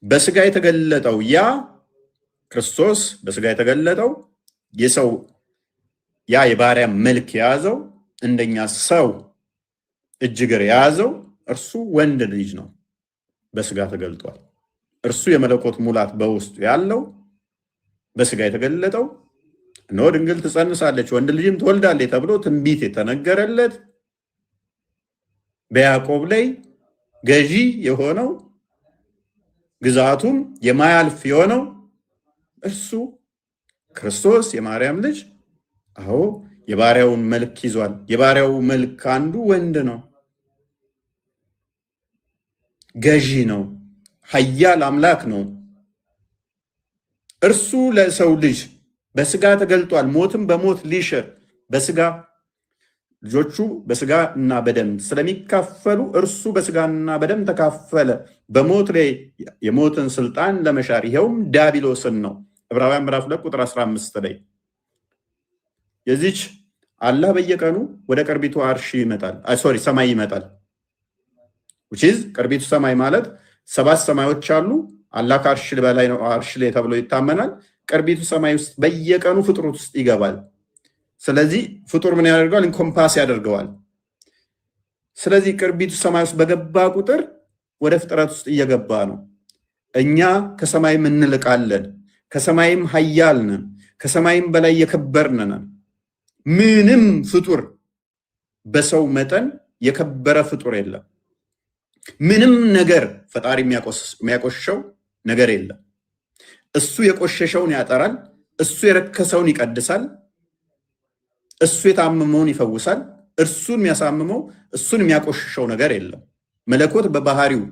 በስጋ የተገለጠው ያ ክርስቶስ በስጋ የተገለጠው የሰው ያ የባሪያ መልክ የያዘው እንደኛ ሰው እጅ እግር የያዘው እርሱ ወንድ ልጅ ነው። በስጋ ተገልጧል። እርሱ የመለኮት ሙላት በውስጡ ያለው በስጋ የተገለጠው እነሆ ድንግል ትጸንሳለች ወንድ ልጅም ትወልዳለች ተብሎ ትንቢት የተነገረለት በያዕቆብ ላይ ገዢ የሆነው ግዛቱም የማያልፍ የሆነው እርሱ ክርስቶስ የማርያም ልጅ አዎ የባሪያውን መልክ ይዟል። የባሪያው መልክ አንዱ ወንድ ነው። ገዢ ነው። ኃያል አምላክ ነው። እርሱ ለሰው ልጅ በስጋ ተገልጧል። ሞትም በሞት ሊሽር በስጋ ልጆቹ በስጋ እና በደም ስለሚካፈሉ እርሱ በስጋና በደም ተካፈለ። በሞት ላይ የሞትን ስልጣን ለመሻር ይኸውም ዲያብሎስን ነው። ዕብራውያን ምዕራፍ 2 ቁጥር 15 ላይ የዚች አላህ በየቀኑ ወደ ቅርቢቱ አርሽ ይመጣል። ሰማይ ይመጣል። ቅርቢቱ ሰማይ ማለት 7 ሰማዮች አሉ። አላህ ከአርሽ በላይ ነው፣ አርሽ ላይ ተብሎ ይታመናል። ቅርቢቱ ሰማይ ውስጥ በየቀኑ ፍጥረት ውስጥ ይገባል። ስለዚህ ፍጡር ምን ያደርገዋል? ኢንኮምፓስ ያደርገዋል። ስለዚህ ቅርቢቱ ሰማይ ውስጥ በገባ ቁጥር ወደ ፍጥረት ውስጥ እየገባ ነው። እኛ ከሰማይም እንልቃለን፣ ከሰማይም ኃያል ነን፣ ከሰማይም በላይ የከበርን ነን። ምንም ፍጡር በሰው መጠን የከበረ ፍጡር የለም። ምንም ነገር ፈጣሪ የሚያቆሽሸው ነገር የለም። እሱ የቆሸሸውን ያጠራል፣ እሱ የረከሰውን ይቀድሳል፣ እሱ የታመመውን ይፈውሳል። እርሱን የሚያሳምመው እሱን የሚያቆሽሸው ነገር የለም። መለኮት በባህሪው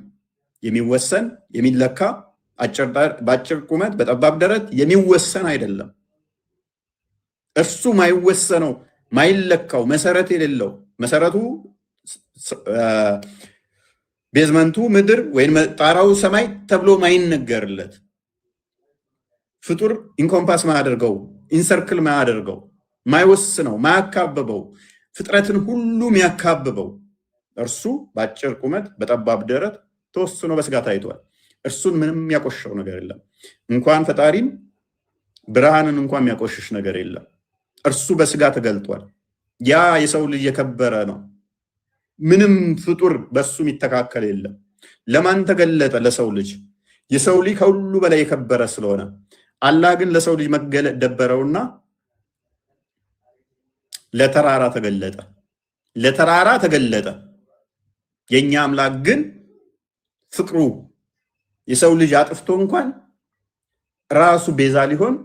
የሚወሰን የሚለካ በአጭር ቁመት በጠባብ ደረት የሚወሰን አይደለም። እርሱ ማይወሰነው ማይለካው መሰረት የሌለው መሰረቱ ቤዝመንቱ ምድር ወይም ጣራው ሰማይ ተብሎ ማይነገርለት ፍጡር ኢንኮምፓስ ማያደርገው ኢንሰርክል ማያደርገው ማይወስነው ማያካብበው ፍጥረትን ሁሉ የሚያካብበው እርሱ በአጭር ቁመት በጠባብ ደረት ተወስኖ በስጋ ታይቷል። እርሱን ምንም የሚያቆሽሸው ነገር የለም። እንኳን ፈጣሪን ብርሃንን እንኳን የሚያቆሽሽ ነገር የለም። እርሱ በስጋ ተገልጧል። ያ የሰው ልጅ የከበረ ነው። ምንም ፍጡር በሱ የሚተካከል የለም። ለማን ተገለጠ? ለሰው ልጅ። የሰው ልጅ ከሁሉ በላይ የከበረ ስለሆነ አላህ ግን ለሰው ልጅ መገለጥ ደበረውና ለተራራ ተገለጠ። ለተራራ ተገለጠ። የኛ አምላክ ግን ፍቅሩ የሰው ልጅ አጥፍቶ እንኳን ራሱ ቤዛ ሊሆን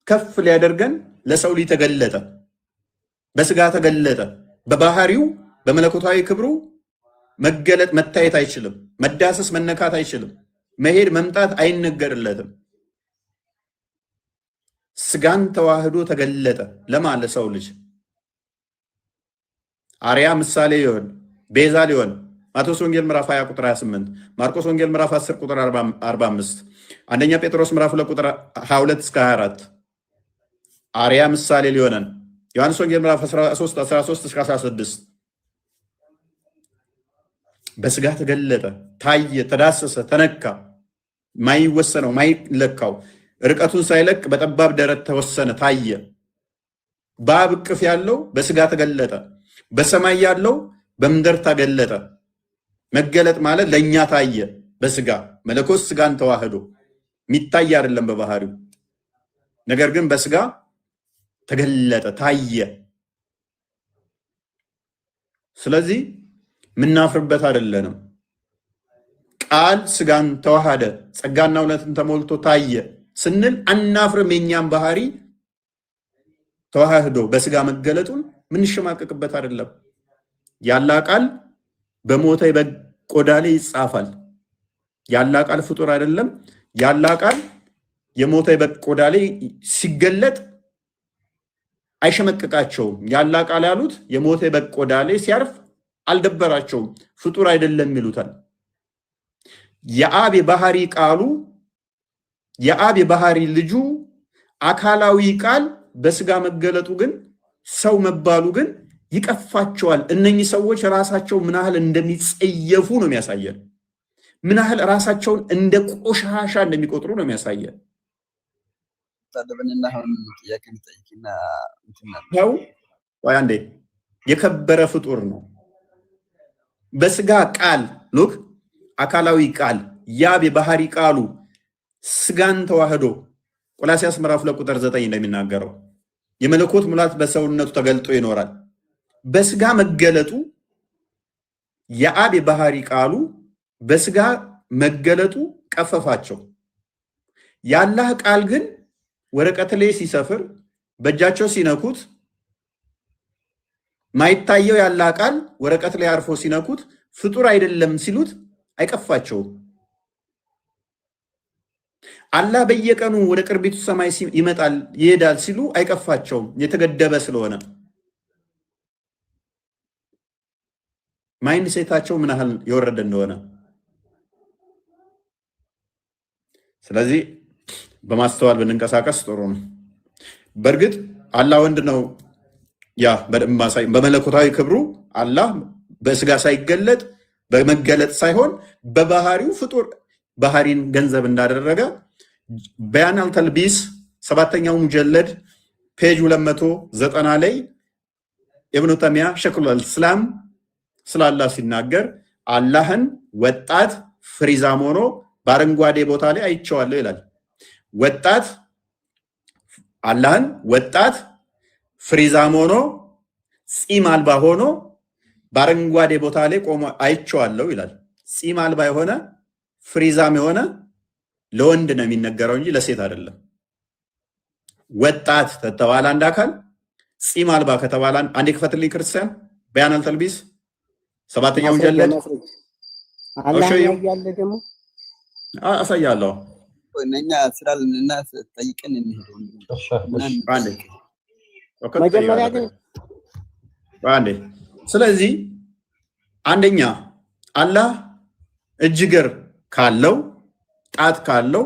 ከፍ ሊያደርገን ለሰው ልጅ ተገለጠ። በስጋ ተገለጠ። በባህሪው በመለኮታዊ ክብሩ መገለጥ መታየት አይችልም። መዳሰስ መነካት አይችልም። መሄድ መምጣት አይነገርለትም። ስጋን ተዋህዶ ተገለጠ። ለማን? ለሰው ልጅ አርያ ምሳሌ ሊሆን ቤዛ ሊሆን ማቴዎስ ወንጌል ምዕራፍ 20 ቁጥር 28፣ ማርቆስ ወንጌል ምዕራፍ 10 ቁጥር 45፣ አንደኛ ጴጥሮስ ምዕራፍ 2 ቁጥር 22 እስከ 24 አርያ ምሳሌ ሊሆነን፣ ዮሐንስ ወንጌል ምዕራፍ 13 እስከ 16 በስጋ ተገለጠ፣ ታየ፣ ተዳሰሰ፣ ተነካ። ማይወሰነው ማይለካው ርቀቱን ሳይለቅ በጠባብ ደረት ተወሰነ፣ ታየ። በአብ እቅፍ ያለው በስጋ ተገለጠ። በሰማይ ያለው በምድር ተገለጠ። መገለጥ ማለት ለእኛ ታየ በስጋ መለኮት ስጋን ተዋህዶ የሚታይ አይደለም በባህሪው፣ ነገር ግን በስጋ ተገለጠ፣ ታየ። ስለዚህ ምናፍርበት አይደለንም። ቃል ስጋን ተዋሃደ ጸጋና እውነትን ተሞልቶ ታየ ስንል አናፍርም። የኛም ባህሪ ተዋህዶ በስጋ መገለጡን ምንሸማቀቅበት አይደለም። ያላ ቃል በሞተ በግ ቆዳ ላይ ይጻፋል። ያላ ቃል ፍጡር አይደለም። ያላ ቃል የሞተ በግ ቆዳ ላይ ሲገለጥ አይሸመቀቃቸውም። ያላ ቃል ያሉት የሞተ በግ ቆዳ ላይ ሲያርፍ አልደበራቸውም። ፍጡር አይደለም ይሉታል። የአብ የባህሪ ቃሉ የአብ የባህሪ ልጁ አካላዊ ቃል በስጋ መገለጡ ግን ሰው መባሉ ግን ይቀፋቸዋል። እነኚህ ሰዎች ራሳቸው ምን ያህል እንደሚጸየፉ ነው የሚያሳየን። ምን ያህል ራሳቸውን እንደ ቆሻሻ እንደሚቆጥሩ ነው የሚያሳየን። ሰው አንዴ የከበረ ፍጡር ነው። በስጋ ቃል ሉክ አካላዊ ቃል ያብ የባህሪ ቃሉ ስጋን ተዋህዶ ቆላሲያስ ምዕራፍ 2 ቁጥር 9 እንደሚናገረው የመለኮት ሙላት በሰውነቱ ተገልጦ ይኖራል። በስጋ መገለጡ የአብ የባህሪ ቃሉ በስጋ መገለጡ ቀፈፋቸው። ያላህ ቃል ግን ወረቀት ላይ ሲሰፍር በእጃቸው ሲነኩት ማይታየው ያላህ ቃል ወረቀት ላይ አርፎ ሲነኩት ፍጡር አይደለም ሲሉት አይቀፋቸውም። አላህ በየቀኑ ወደ ቅርቢቱ ሰማይ ይመጣል ይሄዳል ሲሉ አይቀፋቸውም፣ የተገደበ ስለሆነ። ማይንድ ሴታቸው ምን ያህል የወረደ እንደሆነ። ስለዚህ በማስተዋል ብንንቀሳቀስ ጥሩ ነው። በእርግጥ አላህ ወንድ ነው። ያ በመለኮታዊ ክብሩ አላህ በስጋ ሳይገለጥ በመገለጥ ሳይሆን በባህሪው ፍጡር ባህሪን ገንዘብ እንዳደረገ በያን አልተልቢስ 7ኛው ሙጀለድ ፔጅ 290 ላይ ኢብኑ ተይሚያ ሸይኹል ኢስላም ስለ አላህ ሲናገር አላህን ወጣት ፍሪዛም ሆኖ በአረንጓዴ ቦታ ላይ አይቼዋለሁ ይላል። ወጣት አላህን ወጣት ፍሪዛም ሆኖ ፂም አልባ ሆኖ በአረንጓዴ ቦታ ላይ ቆሞ አይቼዋለሁ ይላል። ፂም አልባ የሆነ ፍሪዛም የሆነ ለወንድ ነው የሚነገረው እንጂ ለሴት አይደለም። ወጣት ተተባለ አንድ አካል፣ ፂም አልባ ከተባለ አንዴ ክፈትልኝ ክርስቲያን በያን አልተልቢስ 7ኛው ሙጀለድ አሳያለሁ። እኛ ስላልንና ጠይቀን እንሄደው መጀመሪያ ግን አንዴ። ስለዚህ አንደኛ አላህ እጅግር ካለው ጣት ካለው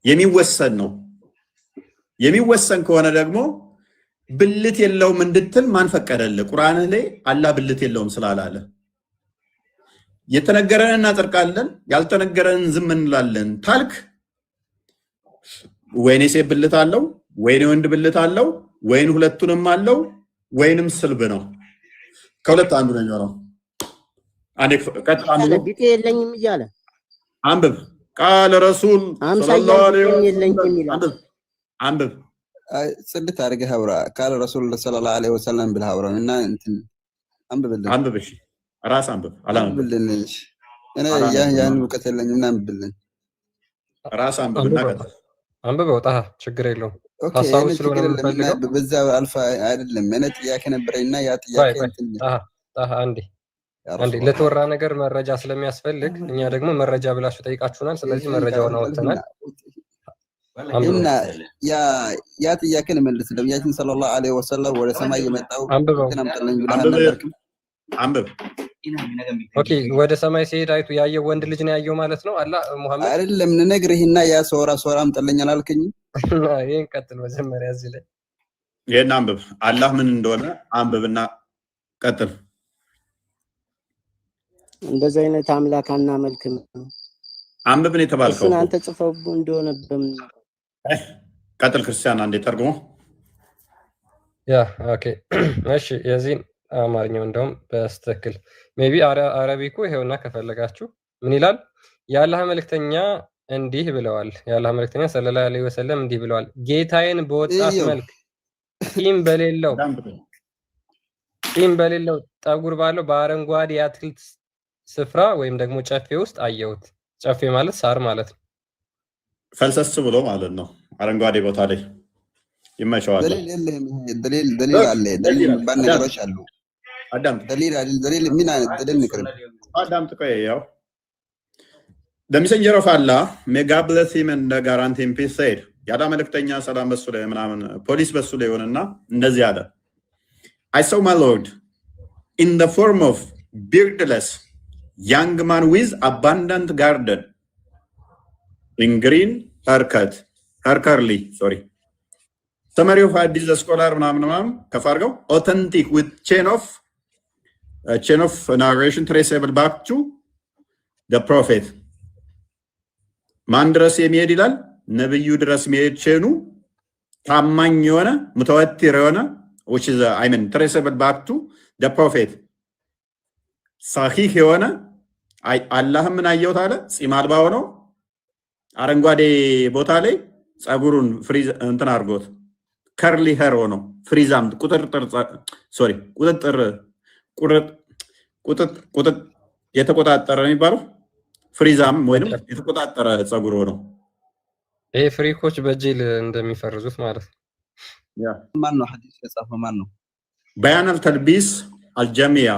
የሚወሰን ነው። የሚወሰን ከሆነ ደግሞ ብልት የለውም እንድትል ማን ፈቀደልህ? ቁርአን ላይ አላህ ብልት የለውም ስላላለ የተነገረን እናጸድቃለን፣ ያልተነገረን ዝም እንላለን ታልክ ወይኔ ሴት ብልት አለው ወይኔ ወንድ ብልት አለው ወይን ሁለቱንም አለው ወይንም ስልብ ነው ከሁለት አንዱ ነው የሚሆነው። አንዴ ቀጥታ አንብብ ቢጤ የለኝም እያለ አንብብ። ቃል ረሱል ሰለላሁ ዐለይሂ ወሰለም አንብብ። ጽድት አድርገህ አውራ። ቃል ረሱል ሰለላሁ ዐለይሂ ወሰለም ብለህ አውራ እና እንትን አንብብልን። አንብብ። እሺ ራስ አንብብ። አንብብልን። እሺ እኔ ያን እውቀት የለኝም እና አንብብልን። ራስ አንብብና ቀጥል። አንብበው ጣሃ ችግር የለውም። ሐሳቡ ስለሆነ የምፈልገው በዛ አልፋ አይደለም። እኔ ጥያቄ ነበረኝና ያ ጥያቄ እንትን ጣሃ አንዴ ለተወራ ነገር መረጃ ስለሚያስፈልግ እኛ ደግሞ መረጃ ብላችሁ ጠይቃችሁናል። ስለዚህ መረጃውን አወጥተናል እና ያ ጥያቄ ልመልስ። ነብያችን ሰለላሁ ዐለይሂ ወሰለም ወደ ሰማይ የመጣው ተናምጠልኝ ብለህ አልነበርክም? አንብብ። ኦኬ ወደ ሰማይ ሲሄድ አይቱ ያየው ወንድ ልጅ ነው ያየው ማለት ነው። አላህ ሙሐመድ አይደለም ነግርህና ያ ሶራ አምጠልኝ አላልከኝም? ይሄን ቀጥል። መጀመሪያ እዚህ ላይ ይሄን አንብብ። አላህ ምን እንደሆነ አንብብና ቀጥል። እንደዚህ አይነት አምላክ አናመልክም። አንብብን የተባልከው እሱን አንተ ጽፈው እንደሆነ በምን ቀጥል። ክርስቲያን አንዴ ተርጉሞ ያ ኦኬ እሺ። የዚህን አማርኛው እንደውም በስትክክል ሜቢ አረቢኩ ይሄውና ከፈለጋችሁ ምን ይላል? የአላህ መልእክተኛ እንዲህ ብለዋል። የአላህ መልእክተኛ ሰለላሁ ዐለይሂ ወሰለም እንዲህ ብለዋል። ጌታዬን በወጣት መልክ ጢም በሌለው ጠጉር ባለው በአረንጓዴ የአትክልት ስፍራ ወይም ደግሞ ጨፌ ውስጥ አየሁት። ጨፌ ማለት ሳር ማለት ነው። ፈልሰስ ብሎ ማለት ነው። አረንጓዴ ቦታ ላይ ይመቸዋል። ደሊል አለ። ደሊል ባል ነገሮች አሉ። አዳምጥ። ደሊል ምን አይነት ደሊል ንገረኝ። አዳምጥ። ቆይ ያው the messenger of Allah may God bless him and guarantee him peace said ያዳ መልእክተኛ ሰላም በሱ ላይ ምናምን ፖሊስ በሱ ላይ ሆነና እንደዚህ አለ I saw my Lord in the form of beardless young man with abundant garden in green haircut curly sorry summary of hadith the scholar ምናምን ከፋርገው authentic with chain of narration traceable back to the prophet ማን ድረስ የሚሄድ ይላል? ነብዩ ድረስ የሚሄድ ቼኑ ታማኝ የሆነ ሙተወቲር የሆነ which is I mean traceable back to the prophet ሳሂህ የሆነ አላህ ምን አየሁት አለ ጺም አልባ ሆኖ አረንጓዴ ቦታ ላይ ጸጉሩን ፍሪዝ እንትን አድርጎት ከርሊ ሄር ሆኖ ፍሪዛም ቁጥጥ የተቆጣጠረ የሚባለው ፍሪዛም ወይንም የተቆጣጠረ ጸጉር ሆኖ ይሄ ፍሪኮች በጄል እንደሚፈርዙት ማለት ነው። ያ ማን ነው ሐዲስ የጻፈው? ማን ነው? በያን አልተልቢስ አልጀሚያ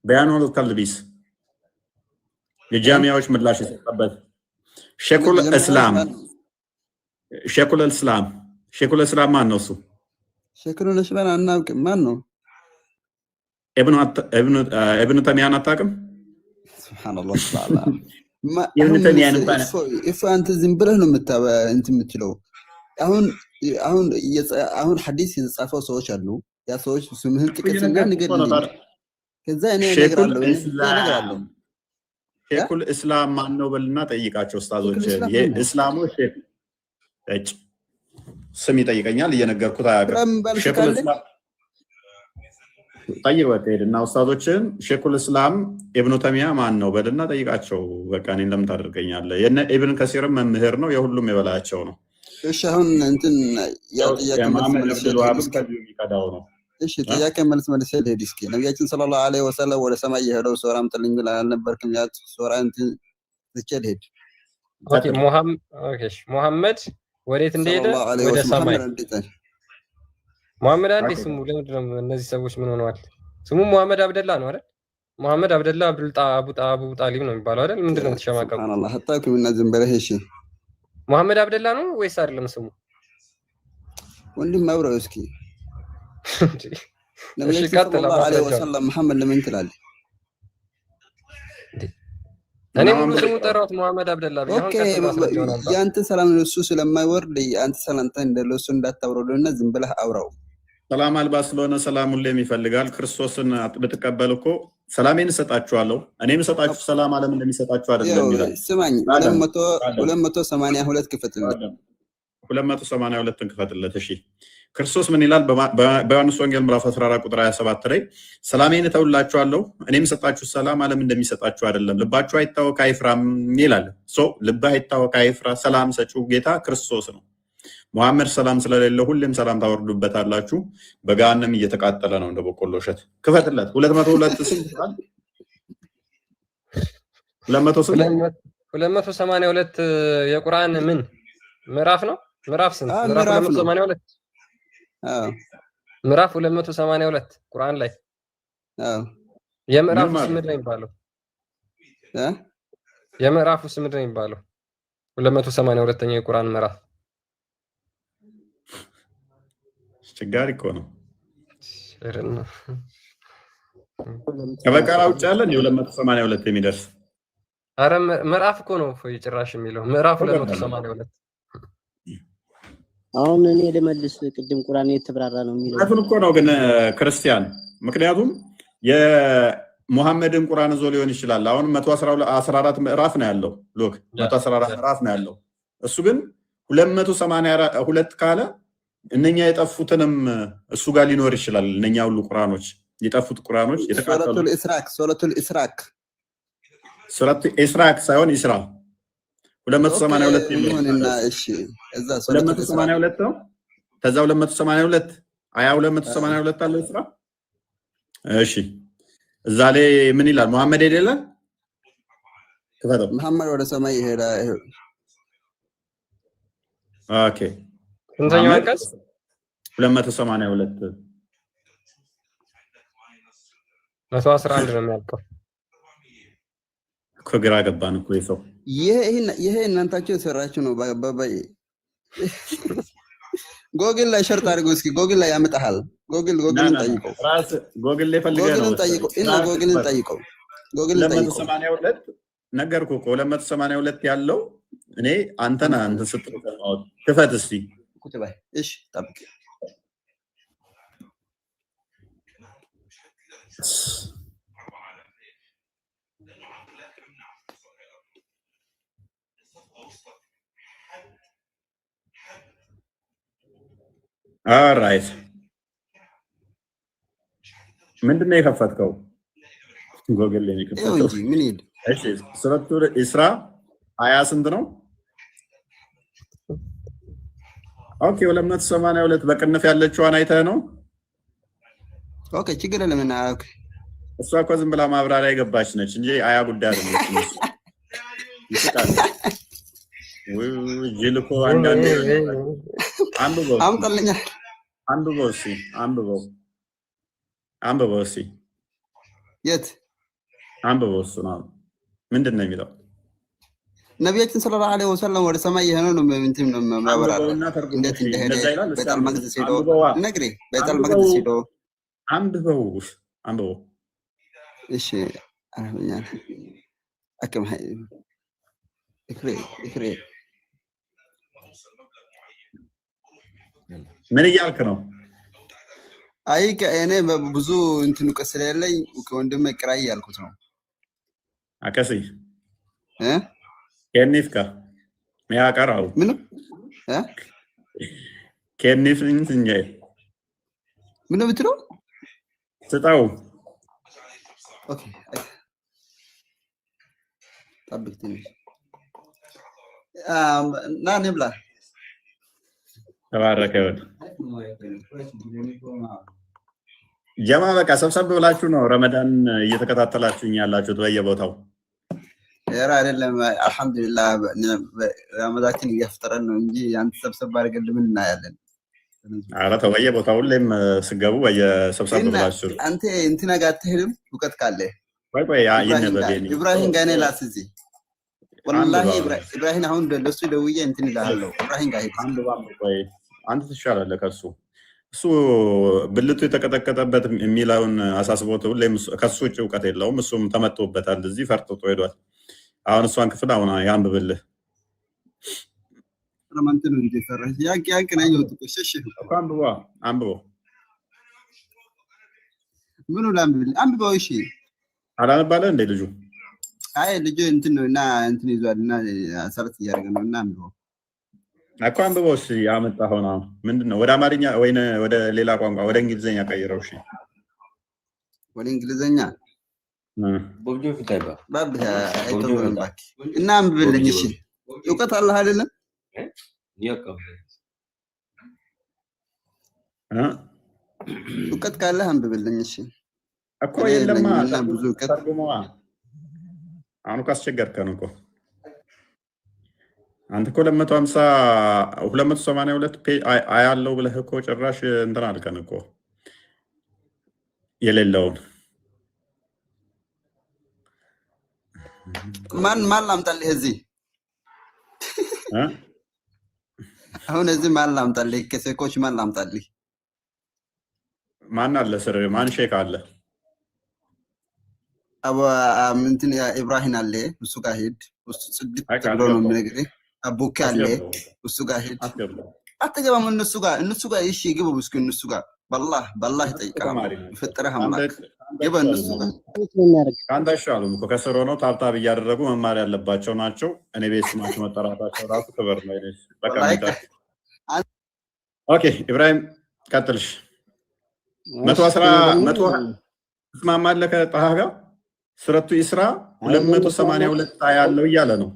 በያን አልተልቢስ የጃሚያዎች ምላሽ የሰጠበት ሼኹል እስላም ማን ነው እሱ? ሼኹል እስላም አናውቅም። ማን ነው? ኢብኑ ተይሚያን አታውቅም? ሱብሃንአላህ ተዓላ ኢፍ አንተ ዝም ብለህ ነው የምትለው። አሁን ሐዲስ የጻፈው ሰዎች አሉ። ያ ሰዎች ስምህን ጥቀስና ንገረኝ። ከዛ እኔ እነግራለሁ። ሼኹል እስላም ማን ነው በልና ጠይቃቸው ኡስታዞች። የእስላሞች ሼኽ ስም ይጠይቀኛል እየነገርኩት አያውቅም። ሼኹል እስላም ጠይቅ በቃ ሄድና ኡስታዞችን ሼኹል እስላም ኢብኑ ተይሚያ ማን ነው በልና ጠይቃቸው። በቃ እኔን ለምን ታደርገኛለህ? የነ ኢብን ከሲርም መምህር ነው፣ የሁሉም የበላያቸው ነው። እሺ አሁን እንትን ያ ጥያቄ መልስ ነው። እሺ ጥያቄ መልስ ሄድ እስኪ። ነብያችን ሰለላሁ ዐለይሂ ወሰለም ወደ ሰማይ የሄደው ሶራም ጥልኝ ብላ አልነበርክም? ያ ሶራ እንትን ትችል ሄድ። ኦኬ ሙሐመድ ወዴት እንደሄደ ወደ ሰማይ። ሙሐመድ አንዴ ስሙ ለምንድን ነው እነዚህ ሰዎች ምን ሆነዋል? ስሙ ሙሐመድ አብደላ ነው አይደል? ሙሐመድ አብደላ አቡ ጣሊብ ነው የሚባለው አይደል? ምንድን ነው ተሸማቀቁ? ሱብሃንአላህ ሐታኩም እና ዝንበረህ። እሺ ሙሐመድ አብደላ ነው ወይስ አይደለም ስሙ? ወንድም አብረው እስኪ ነብያችን ሰለላሁ ዐለይሂ ወሰለም መሐመድ ለምን ትላለህ? እኔ ሙሉ ስሙ ጠራሁት ሙሐመድ አብደላ ቢሆን ያንተ ሰላም ነው እሱ ስለማይወርድ አንተ ሰላምታ እንደለሱ እንዳታውረውና ዝም ብለህ አውራው። ሰላም አልባ ስለሆነ ሰላም ሁሌም ይፈልጋል። ክርስቶስን ብትቀበል እኮ ሰላሜን እሰጣችኋለሁ እኔም እሰጣችሁ ሰላም ዓለም እንደሚሰጣችሁ አይደለም ይላል። ስማኝ 282 ክፈትለት 282ን ክፈትለት። እሺ ክርስቶስ ምን ይላል? በዮሐንስ ወንጌል ምዕራፍ 14 ቁጥር 27 ላይ ሰላሜን እተውላችኋለሁ፣ እኔም ሰጣችሁ ሰላም ዓለም እንደሚሰጣችሁ አይደለም፣ ልባችሁ አይታወክ አይፍራም ይላል። ልብህ አይታወክ አይፍራ፣ ሰላም ሰጪው ጌታ ክርስቶስ ነው። ሙሐመድ ሰላም ስለሌለ ሁሌም ሰላም ታወርዱበታላችሁ፣ በገሃነም እየተቃጠለ ነው እንደ በቆሎ እሸት። ክፈትለት 202 ስንት ይላል? 282 የቁርአን ምን ምዕራፍ ነው? ምዕራፍ ስንት? ምዕራፍ 282 ምዕራፍ 282 ቁርአን ላይ የምዕራፉ ስም ምንድን ነው የሚባለው? የምዕራፉ ስም ምንድን ነው የሚባለው? 282ኛው የቁርአን ምዕራፍ አስቸጋሪ እኮ ነው። ከበቀራ ውጭ ያለን የ282 የሚደርስ አረ ምዕራፍ እኮ ነው ጭራሽ የሚለው ምዕራፍ 282 አሁን እኔ ልመልስ። ቅድም ቁርአን የተብራራ ነው የሚለው አሁን እኮ ነው ግን ክርስቲያን፣ ምክንያቱም የሙሐመድን ቁርአን ዞ ሊሆን ይችላል። አሁን 114 ምዕራፍ ነው ያለው። ሎክ 114 ምዕራፍ ነው ያለው። እሱ ግን 282 ካለ እነኛ የጠፉትንም እሱ ጋር ሊኖር ይችላል። እነኛ ሁሉ ቁርአኖች የጠፉት ቁርአኖች የተካተሉ ሱረቱል ኢስራቅ ሳይሆን ኢስራ 282 ይሁንና እሺ፣ እዛ 282 ነው። ከዛ 282 አያ 282 አለው ኢስራ። እሺ፣ እዛ ላይ ምን ይላል? መሐመድ አይደለ? መሐመድ ወደ ሰማይ ይሄዳል። ኦኬ፣ ስንተኛው አንቀጽ? 282 111 ነው የሚያልቀው። ግራ ገባን እኮ የሰው ይሄ እናንታችሁ የሰራችሁ ነው። ጎግል ላይ ሸርጥ አድርገው እስኪ። ጎግል ላይ ያመጣሃል። ጎግልን ጠይቀው። ጎግል ላይ ፈልገህ ነው። ጎግልን ጠይቀው። 282 ነገርኩህ እኮ 282 ያለው እኔ አንተ ስትል ክፈት እስቲ። እሺ ጠብቅ። ኦልራይት ምንድን ነው የከፈትከው? ጎግል ላይ የከፈትከው ምን ይል? እሺ ሱረቱል ኢስራ አያ ስንት ነው? ኦኬ 282 በቅንፍ ያለችዋን አይተህ ነው? ኦኬ ችግር የለም። እና ኦኬ እሷ እኮ ዝም ብላ ማብራሪያ የገባች ነች እንጂ አያ ጉዳይ አይደለም። ይስቃል ወይ ጅልኮ አንዳንዴ አንብበው አምጣልኛ። አንብበው እስኪ የት አንብበው? እሱ ነው ምንድን ነው የሚለው? ነቢያችን ሰለላሁ ዐለይሂ ወሰለም ወደ ሰማይ የሆነ ነው እንትን ነው ማብራሪያ እንዴት እንደሄደ ቤተል መቅደስ ሄዶ ነግሬ ቤተል መቅደስ ሄዶ አንብበው። እሺ አረብኛ አከም ሀይ እክሬ ምን እያልክ ነው? አይ ከእኔ ብዙ እንትን እውቀት ስለሌለኝ ከወንድሜ ቅራይ ያልኩት ነው። አከሲ ከኒፍካ ሚያቀራው ምን ከኒፍ እንጂ ምን ነው ብትለው ስጣው። ኦኬ ጠብቅ ትንሽ ና እንብላ። ተባረከ ይሁን ጀማ። በቃ ሰብሰብ ብላችሁ ነው ረመዳን እየተከታተላችሁኝ ያላችሁት በየቦታው? ኧረ አይደለም፣ አልሐምዱሊላህ ረመዳን እያፈጠረን ነው እንጂ አንተ ሰብሰብ አድርገን ምን እናያለን? ኧረ ተው፣ በየቦታው ሁሌም ስገቡ በየሰብሰብ ብላችሁ አንተ እንትና ጋር አትሄድም? እውቀት ካለ ቆይ ይነበበኝ ኢብራሂም ጋር ነህ ላስ እዚህ ወላሂ ኢብራሂም አሁን ለሱ ደውዬ እንትን እልሃለሁ። ኢብራሂም ጋር ሄድ አንተ ትሻላለህ ከሱ። እሱ ብልቱ የተቀጠቀጠበት የሚለውን አሳስቦት ሁሌም ከሱ ውጭ እውቀት የለውም። እሱም ተመቶበታል፣ እዚህ ፈርጥጦ ሄዷል። አሁን እሷን ክፍል አሁን ያንብብልህ። ረመንትን እንደ ፈራሽ ያቅ ነው ወጥቆሽ አንብቦ ምኑ ላንብብል? አንብበው። እሺ አላነባለ እንደ ልጁ አይ ልጁ እንትን ነው እና እንትን ይዟል እና ሰረት እያደረገ ነው እና አንብበው። እኮ አንብበው እስኪ ያመጣኸው ነው ምንድነው? ወደ አማርኛ ወይ ወደ ሌላ ቋንቋ ወደ እንግሊዘኛ ቀይረው። እሺ ወደ እንግሊዘኛ እና አንብብልኝ። እሺ እውቀት አለህ አይደለም? እውቀት ካለህ አንብብልኝ። እሺ እኮ የለማ ብዙ እውቀት አሁን ካስቸገርከን እኮ አንተ እኮ 250 282 ፔጅ አያለው ብለህ እኮ ጭራሽ እንትን አልከን እኮ የሌለውን ማን ላምጣልህ እዚህ አሁን እዚህ ማን ላምጣልህ? ከሴኮች ማን ላምጣልህ? ማን አለ ስር ማን ሼክ አለ? አባ እንትን ያ ኢብራሂም አለ እሱ ጋር ሄድ። እሱ ጽድቅ ብሎ ነው የሚነግርህ። አቡካ አለ እሱ ጋር ሄድ። አትገባም እነሱ ጋር እሺ ግቡ እስኪ እነሱ ጋር በአላህ ይጠይቃል። ፈጠረህ አምላክ ግባ እነሱ ጋር። ካንተ አይሻሉም እኮ ከስር ሆነው ታብታብ እያደረጉ መማር ያለባቸው ናቸው። እኔ ቤት ስማቸው መጠራታቸው ራሱ ክብር ነው። በቃ ኦኬ ኢብራሂም ቀጥልሽ። 110 ትስማማለህ ከጣሃ ጋር? ሱረቱ ኢስራ 282 ያለው እያለ ነው።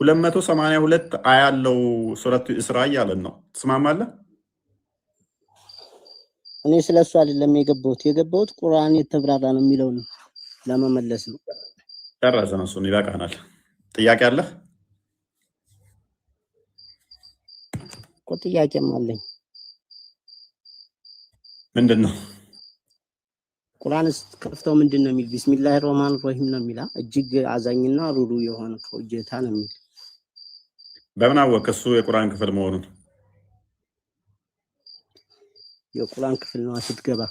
282 ያለው ሱረቱ ኢስራ እያለን ነው። ትስማማለህ? እኔ ስለሱ አይደለም የገባሁት ቁርአን የተብራራ ነው የሚለው ነው ለመመለስ ነው። ጨረሰ ነው። እሱን ይበቃናል። ጥያቄ አለህ? እኮ ጥያቄም አለኝ። ምንድን ነው? ቁርአን ከፍተው ምንድን ነው የሚል? ቢስሚላሂ ረህማን ረሂም ነው የሚላ እጅግ አዛኝና ሩሩ የሆነ ጌታ ነው የሚል። በምን አወቅ እሱ የቁርአን ክፍል መሆኑን? የቁርአን ክፍል ነው ስትገባ።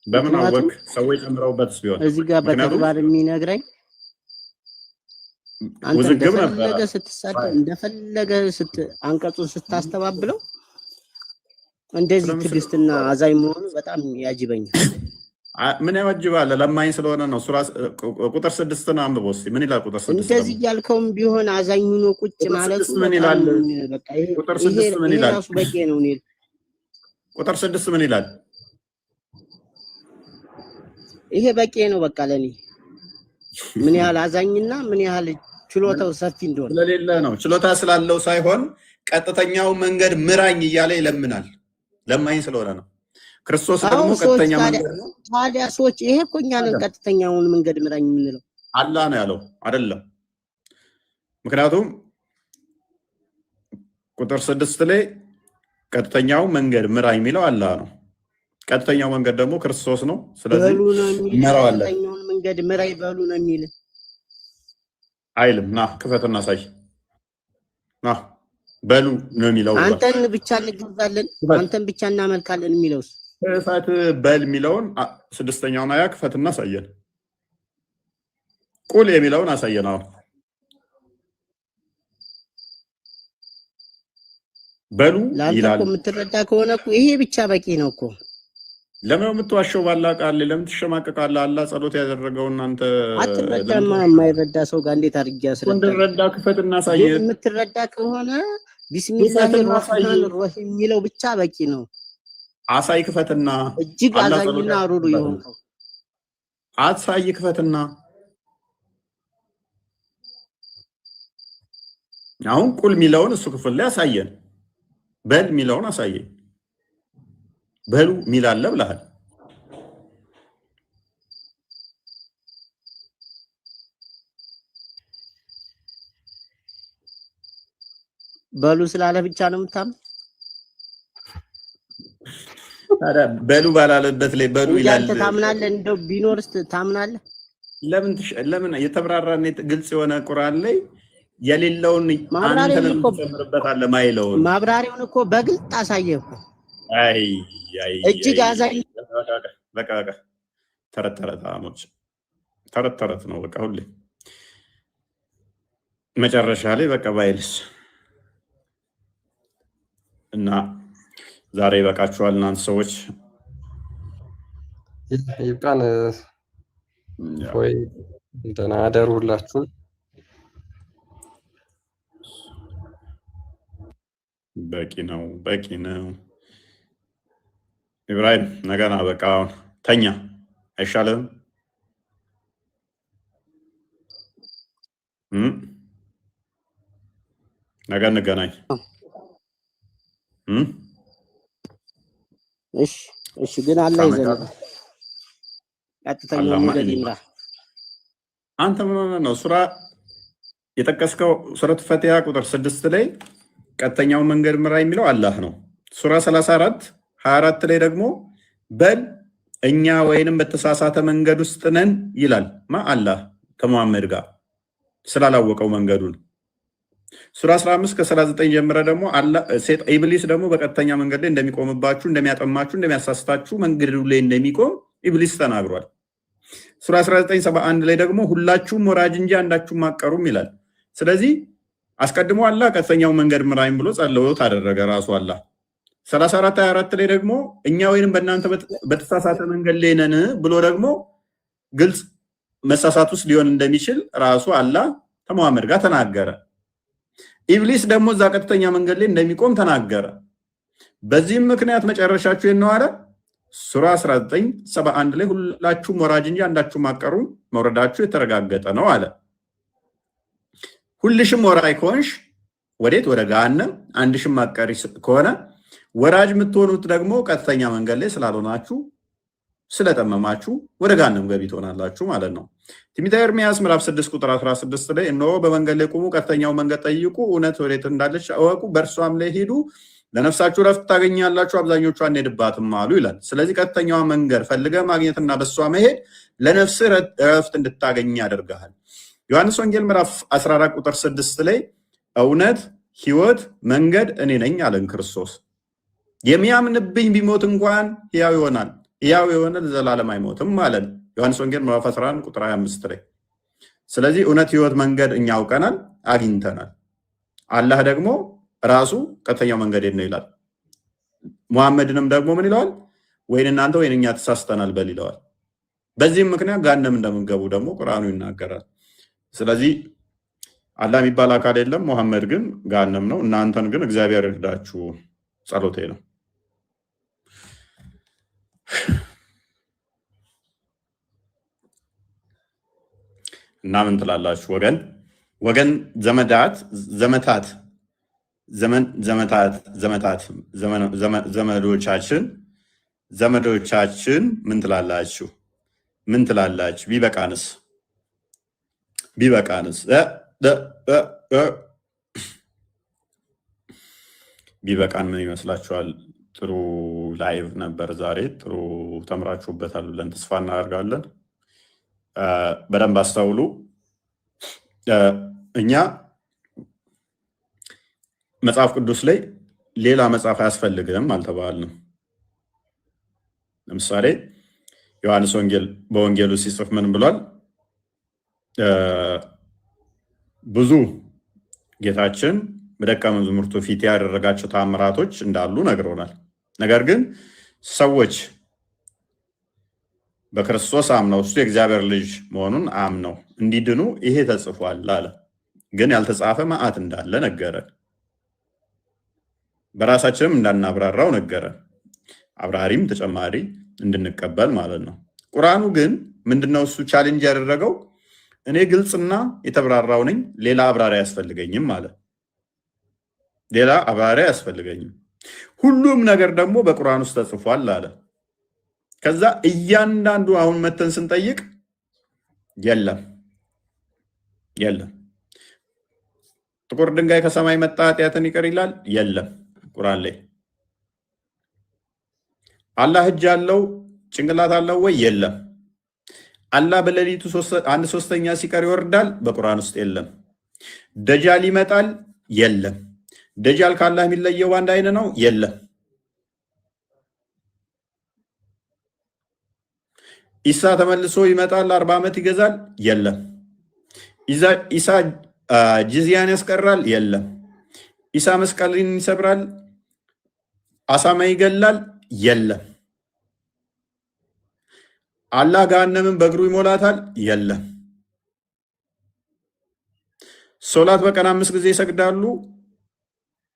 በምን አወቅ? ሰዎች ጨምረውበትስ ቢሆን እዚህ ጋር በተግባር የሚነግረኝ አንተ እንደፈለገ ስትሳደብ እንደፈለገ አንቀጹን ስታስተባብለው እንደዚህ ትዕግስትና አዛኝ መሆኑ በጣም ያጅበኛል። ምን ያወጅባል? ለማኝ ስለሆነ ነው። ሱራ ቁጥር 6 ነው አንብቦ እስኪ ምን ይላል? ቁጥር 6 እንደዚህ ያልከውም ቢሆን አዛኝ ሆኖ ቁጭ ማለት ምን ይላል? ቁጥር 6 ምን ይላል? ራሱ በቂ ነው። ቁጥር 6 ምን ይላል? ይሄ በቂ ነው በቃ ለኔ ምን ያህል አዛኝና ምን ያህል ችሎታው ሰፊ እንደሆነ ስለሌለ ነው። ችሎታ ስላለው ሳይሆን ቀጥተኛው መንገድ ምራኝ እያለ ይለምናል። ለማኝ ስለሆነ ነው። ክርስቶስ ደግሞ ቀጥተኛ መንገድ ነው። ታዲያ ሰዎች ይሄ እኮ እኛ ነን ቀጥተኛውን መንገድ ምራኝ የምንለው። አላህ ነው ያለው አይደለም። ምክንያቱም ቁጥር 6 ላይ ቀጥተኛው መንገድ ምራኝ የሚለው አላህ ነው። ቀጥተኛው መንገድ ደግሞ ክርስቶስ ነው። ስለዚህ ምራዋለን። ቀጥተኛውን መንገድ ምራኝ በሉ ነው የሚል አይልም። ና ክፈትና ሳይ ና በሉ ነው የሚለው። አንተን ብቻ እንገዛለን አንተን ብቻ እናመልካለን የሚለውስ ክፈት በል የሚለውን 6ኛውን አያ ክፈትና አሳየን። ቁል የሚለውን አሳየን። አሁን በሉ ይላል። ለአንተ የምትረዳ ከሆነ እኮ ይሄ ብቻ በቂ ነው እኮ። ለምን የምትዋሸው? ባላቃል ለምን ትሸማቀቃለህ? አላህ ጸሎት ያደረገውን አንተ አትረዳማ። የማይረዳ ሰው ጋር እንዴት አድርጌ አስረዳ? እንደረዳ ክፈትና አሳየን። የምትረዳ ከሆነ ቢስሚላሂ ረህማን ረሂም የሚለው ብቻ በቂ ነው። አሳይ ክፈትና እጅግ አዛኝና ሩሩ ይሆንከው አሳይ ክፈትና። አሁን ቁል ሚለውን እሱ ክፍል ላይ አሳየን። በል ሚለውን አሳየን። በሉ ሚላለ ብለሃል። በሉ ስላለ ብቻ ነው የምታምነው? ታዲያ በሉ ባላለበት ላይ በሉ ይላል። አንተ ታምናለህ? እንደው ቢኖርስ ታምናለህ? ለምን የተብራራና ግልጽ የሆነ ቁርአን ላይ የሌለውን አንተ ለምን ትጨምርበታለህ? ማይለውን ማብራሪያውን እኮ በግልጽ አሳየህ እኮ። አይ እጅግ አዛኝ በቃ ተረት ነው በቃ ሁሌ መጨረሻ ላይ በቃ ባይልስ እና ዛሬ ይበቃችኋል እናንተ ሰዎች። ይብቃን ወይ ደህና አደሩ ሁላችሁም። በቂ ነው፣ በቂ ነው። ኢብራሂም ነገና በቃ ተኛ አይሻልም? ነገ እንገናኝ። እሺ ግን አላህ ይዘናል። ቀጥተኛው መንገድ ይምራ። አንተ ምን ነው ሱራ የጠቀስከው? ሱረቱ ፈቲሃ ቁጥር 6 ላይ ቀጥተኛው መንገድ ምራ የሚለው አላህ ነው። ሱራ 34 24 ላይ ደግሞ በል እኛ ወይንም በተሳሳተ መንገድ ውስጥ ነን ይላል። አላህ ከመሐመድ ጋር ስላላወቀው መንገዱን። ሱራ 15 ከ39 ጀምረ ደግሞ ኢብሊስ ደግሞ በቀጥተኛ መንገድ ላይ እንደሚቆምባችሁ፣ እንደሚያጠማችሁ፣ እንደሚያሳስታችሁ መንገዱ ላይ እንደሚቆም ኢብሊስ ተናግሯል። ሱራ 1971 ላይ ደግሞ ሁላችሁም ወራጅ እንጂ አንዳችሁም አትቀሩም ይላል። ስለዚህ አስቀድሞ አላህ ቀጥተኛው መንገድ ምራኝ ብሎ ጸልዮት አደረገ ራሱ አላህ። 34 24 ላይ ደግሞ እኛ ወይንም በእናንተ በተሳሳተ መንገድ ላይ ነን ብሎ ደግሞ ግልጽ መሳሳት ውስጥ ሊሆን እንደሚችል ራሱ አላህ ከመሐመድ ጋር ተናገረ። ኢብሊስ ደግሞ እዛ ቀጥተኛ መንገድ ላይ እንደሚቆም ተናገረ። በዚህም ምክንያት መጨረሻችሁ የነው አለ ሱራ 1971 ላይ ሁላችሁም ወራጅ እንጂ አንዳችሁም አትቀሩም መውረዳችሁ የተረጋገጠ ነው አለ። ሁልሽም ወራጅ ከሆንሽ ወዴት? ወደ ገሃነም። አንድሽም አትቀሪ ከሆነ ወራጅ የምትሆኑት ደግሞ ቀጥተኛ መንገድ ላይ ስላልሆናችሁ ስለጠመማችሁ ወደ ገሃነም ገቢ ትሆናላችሁ ማለት ነው። ትንቢተ ኤርምያስ ምዕራፍ 6 ቁጥር 16 ላይ እነሆ በመንገድ ላይ ቁሙ፣ ቀጥተኛው መንገድ ጠይቁ፣ እውነት ወዴት እንዳለች እወቁ፣ በእርሷም ላይ ሂዱ፣ ለነፍሳችሁ ረፍት ታገኛላችሁ፣ አብዛኞቹ አንሄድባትም አሉ ይላል። ስለዚህ ቀጥተኛዋ መንገድ ፈልገ ማግኘትና በእሷ መሄድ ለነፍስ ረፍት እንድታገኝ ያደርግሃል። ዮሐንስ ወንጌል ምዕራፍ 14 ቁጥር 6 ላይ እውነት፣ ሕይወት፣ መንገድ እኔ ነኝ አለን ክርስቶስ። የሚያምንብኝ ቢሞት እንኳን ሕያው ይሆናል፣ ሕያው የሆነ ለዘላለም አይሞትም ማለት ነው። ዮሐንስ ወንጌል ምዕራፍ 11 ቁጥር 25 ላይ። ስለዚህ እውነት፣ ሕይወት፣ መንገድ እኛ አውቀናል፣ አግኝተናል። አላህ ደግሞ ራሱ ቀጥተኛው መንገድ ነው ይላል። ሙሐመድንም ደግሞ ምን ይለዋል? ወይን እናንተ ወይን እኛ ተሳስተናል በል ይለዋል። በዚህም ምክንያት ገሃነም እንደምንገቡ ደግሞ ቁርአኑ ይናገራል። ስለዚህ አላህ የሚባል አካል የለም። ሙሐመድ ግን ገሃነም ነው። እናንተን ግን እግዚአብሔር ይርዳችሁ ጸሎቴ ነው። እና ምን ትላላችሁ ወገን ዘመዶቻችን ምን ትላላችሁ? ቢበቃንስ ቢበቃን ምን ይመስላችኋል? ጥሩ ላይቭ ነበር ዛሬ። ጥሩ ተምራችሁበታል ብለን ተስፋ እናደርጋለን። በደንብ አስተውሉ። እኛ መጽሐፍ ቅዱስ ላይ ሌላ መጽሐፍ አያስፈልግም አልተባልንም። ለምሳሌ ዮሐንስ በወንጌሉ ሲጽፍ ምን ብሏል? ብዙ ጌታችን በደቀ መዛሙርቱ ፊት ያደረጋቸው ተአምራቶች እንዳሉ ነግሮናል። ነገር ግን ሰዎች በክርስቶስ አምነው እሱ የእግዚአብሔር ልጅ መሆኑን አምነው እንዲድኑ ይሄ ተጽፏል አለ። ግን ያልተጻፈ መዓት እንዳለ ነገረን። በራሳችንም እንዳናብራራው ነገረን። አብራሪም ተጨማሪ እንድንቀበል ማለት ነው። ቁርአኑ ግን ምንድነው እሱ ቻሌንጅ ያደረገው? እኔ ግልጽና የተብራራው ነኝ፣ ሌላ አብራሪ አያስፈልገኝም ማለት። ሌላ አብራሪ አያስፈልገኝም፣ ሁሉም ነገር ደግሞ በቁርአን ውስጥ ተጽፏል አለ። ከዛ እያንዳንዱ አሁን መተን ስንጠይቅ የለም ጥቁር ድንጋይ ከሰማይ መጣ ኃጢአትን ይቅር ይላል፣ የለም ቁርአን ላይ። አላህ እጅ አለው ጭንቅላት አለው ወይ? የለም። አላህ በሌሊቱ 1/3 ሲቀር ይወርዳል፣ በቁርአን ውስጥ የለም። ደጃል ይመጣል፣ የለም። ደጃል ከአላህ የሚለየው አንድ አይን ነው፣ የለም። ኢሳ ተመልሶ ይመጣል 40 ዓመት ይገዛል፣ የለም። ኢሳ ጂዚያን ያስቀራል፣ የለም። ኢሳ መስቀልን ይሰብራል፣ አሳማ ይገላል፣ የለም። አላህ ገሃነምን በእግሩ ይሞላታል፣ የለም። ሶላት በቀን 5 ጊዜ ይሰግዳሉ፣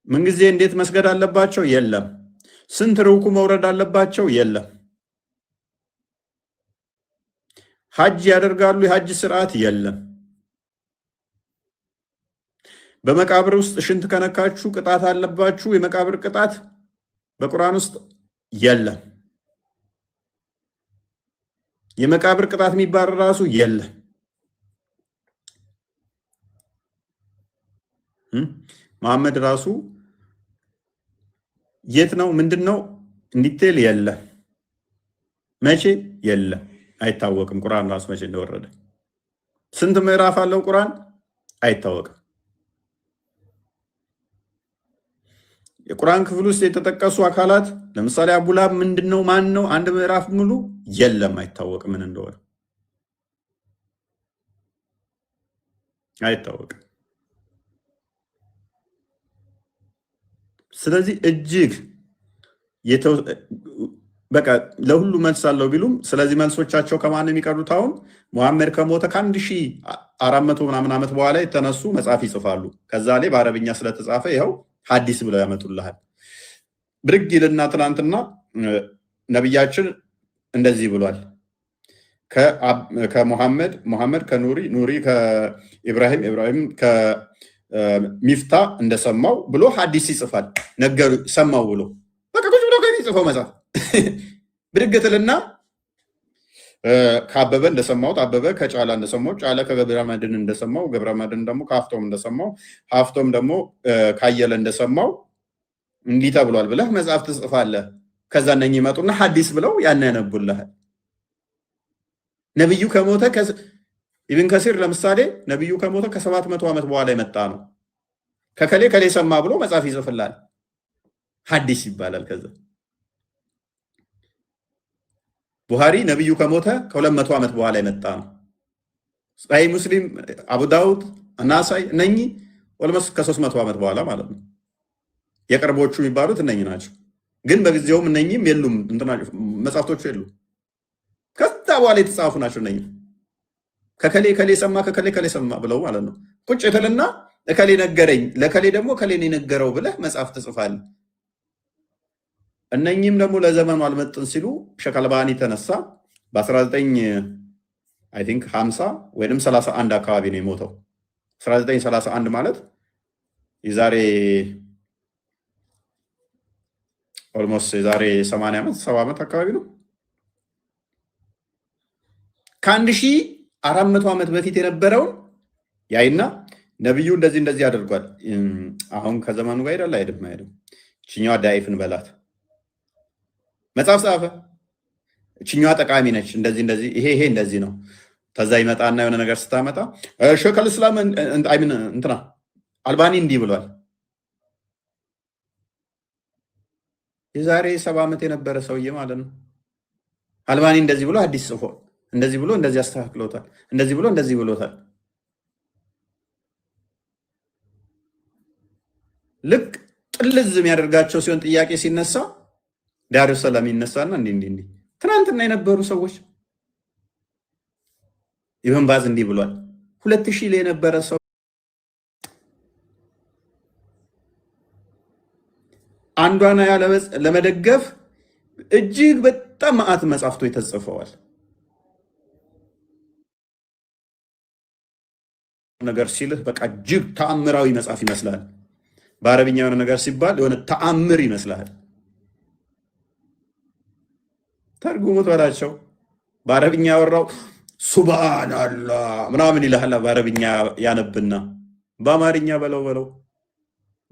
ምን ጊዜ እንዴት መስገድ አለባቸው? የለም። ስንት ርኩ መውረድ አለባቸው? የለም። ሐጅ ያደርጋሉ? የሐጅ ስርዓት የለም። በመቃብር ውስጥ ሽንት ከነካችሁ ቅጣት አለባችሁ? የመቃብር ቅጣት በቁርአን ውስጥ የለም። የመቃብር ቅጣት የሚባል ራሱ የለም። መሐመድ ራሱ የት ነው ምንድነው እንዲቴል የለም። መቼ የለም አይታወቅም። ቁርአን ራሱ መቼ እንደወረደ ስንት ምዕራፍ አለው ቁርአን አይታወቅም። የቁርአን ክፍል ውስጥ የተጠቀሱ አካላት ለምሳሌ አቡላብ ምንድነው ማን ነው? አንድ ምዕራፍ ሙሉ የለም አይታወቅም ምን እንደሆነ አይታወቅም። ስለዚህ እጅግ በቃ ለሁሉ መልስ አለው ቢሉም ስለዚህ መልሶቻቸው ከማን የሚቀሩት? አሁን ሙሐመድ ከሞተ ከ1400 ምናምን ዓመት በኋላ የተነሱ መጽሐፍ ይጽፋሉ። ከዛ ላይ በአረብኛ ስለተጻፈ ይኸው ሐዲስ ብለው ያመጡልሃል። ብድግ ይልና ትናንትና ነብያችን እንደዚህ ብሏል ከሙሐመድ ከኑሪ ኑሪ ከኢብራሂም ኢብራሂም ከሚፍታ እንደሰማው ብሎ ሐዲስ ይጽፋል። ነገሩ ሰማው ብሎ በቃ ቁጭ ብሎ ከሚጽፈው መጽሐፍ ብድግትልና ከአበበ እንደሰማሁት አበበ ከጫላ እንደሰማው ጫላ ከገብረመድህን እንደሰማው ገብረመድህን ደግሞ ከሀፍቶም እንደሰማው ሀፍቶም ደግሞ ካየለ እንደሰማው እንዲህ ተብሏል ብለህ መጽሐፍ ትጽፋለህ። ከዛ እነኚህ ይመጡና ሐዲስ ብለው ያን ያነቡልሃል። ነብዩ ከሞተ ኢብን ከሲር ለምሳሌ ነብዩ ከሞተ ከ700 ዓመት በኋላ የመጣ ነው። ከከሌ ከሌ ሰማ ብሎ መጽሐፍ ይጽፍላል። ሐዲስ ይባላል። ከዛ ቡሃሪ ነብዩ ከሞተ ከ200 ዓመት በኋላ የመጣ ነው። ሰሂህ ሙስሊም፣ አቡ ዳውድ፣ ናሳይ እነኚህ ኦልሞስት ከ300 ዓመት በኋላ ማለት ነው። የቅርቦቹ የሚባሉት እነኚህ ናቸው። ግን በጊዜውም እነኚህም የሉም መጽሐፍቶቹ የሉም። ከዛ በኋላ የተጻፉ ናቸው እነኚህ ከከሌ ከሌ ሰማ ከከሌ ከሌ ሰማ ብለው ማለት ነው። ቁጭ ትልና ለከሌ ነገረኝ ለከሌ ደግሞ ከሌ ነው የነገረው ብለህ መጽሐፍ ትጽፋለህ። እነኚህም ደግሞ ለዘመኑ አልመጥን ሲሉ ሼክ አልባኒ ተነሳ በ1950 ወይንም 31 አካባቢ ነው የሞተው። 1931 ማለት የዛሬ ኦልሞስት የዛሬ 80 ዓመት 70 ዓመት አካባቢ ነው። ከ1400 ዓመት በፊት የነበረውን ያይና ነብዩ እንደዚህ እንደዚህ አድርጓል። አሁን ከዘመኑ ጋር አይደል አይደለም እቺኛዋ ዳይፍን በላት መጽሐፍ ጻፈ። እቺኛዋ ጠቃሚ ነች እንደዚህ እንደዚህ ይሄ እንደዚህ ነው። ተዛ ይመጣና የሆነ ነገር ስታመጣ ሼክ አልእስላም እንትና አልባኒ እንዲህ ብሏል። የዛሬ 70 ዓመት የነበረ ሰውዬ ማለት ነው። አልባኒ እንደዚህ ብሎ አዲስ ጽፎ እንደዚህ ብሎ እንደዚህ አስተካክሎታል፣ እንደዚህ ብሎ እንደዚህ ብሎታል። ልክ ጥልዝ የሚያደርጋቸው ሲሆን ጥያቄ ሲነሳ ዳሩ ሰላም ይነሳና እንዲህ ትናንትና የነበሩ ሰዎች ኢብን ባዝ እንዲህ ብሏል። 2000 ላይ የነበረ ሰው አንዷን ለመደገፍ እጅግ በጣም መዓት መጽሐፍቶች ተጽፈዋል። ነገር ሲልህ በቃ እጅግ ተአምራዊ መጽሐፍ ይመስላል። በአረብኛ የሆነ ነገር ሲባል የሆነ ተአምር ይመስላል። ተርጉሙት በላቸው። በአረብኛ ያወራው ሱብሃንአላህ ምናምን ይልሃል። በአረብኛ ያነብና በአማርኛ በለው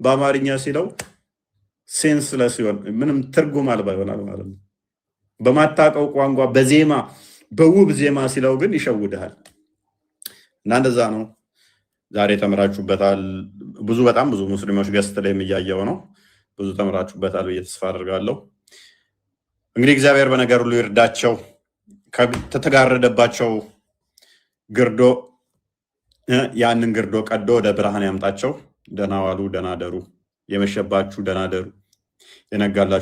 በአማርኛ ሲለው ሴንስለስ ሲሆን ምንም ትርጉም አልባ ይሆናል ማለት ነው። በማታውቀው ቋንቋ በዜማ በውብ ዜማ ሲለው ግን ይሸውድሃል። እና እንደዛ ነው። ዛሬ ተምራችሁበታል። በጣም ብዙ ሙስሊሞች ገስት ላይ የሚያየው ነው። ብዙ ተምራችሁበታል ብዬ ተስፋ አድርጋለሁ። እንግዲህ እግዚአብሔር በነገር ሁሉ ይርዳቸው፣ ከተጋረደባቸው ግርዶ ያንን ግርዶ ቀዶ ወደ ብርሃን ያምጣቸው። ደህና ዋሉ፣ ደህና ደሩ። የመሸባችሁ ደህና ደሩ፣ የነጋላችሁ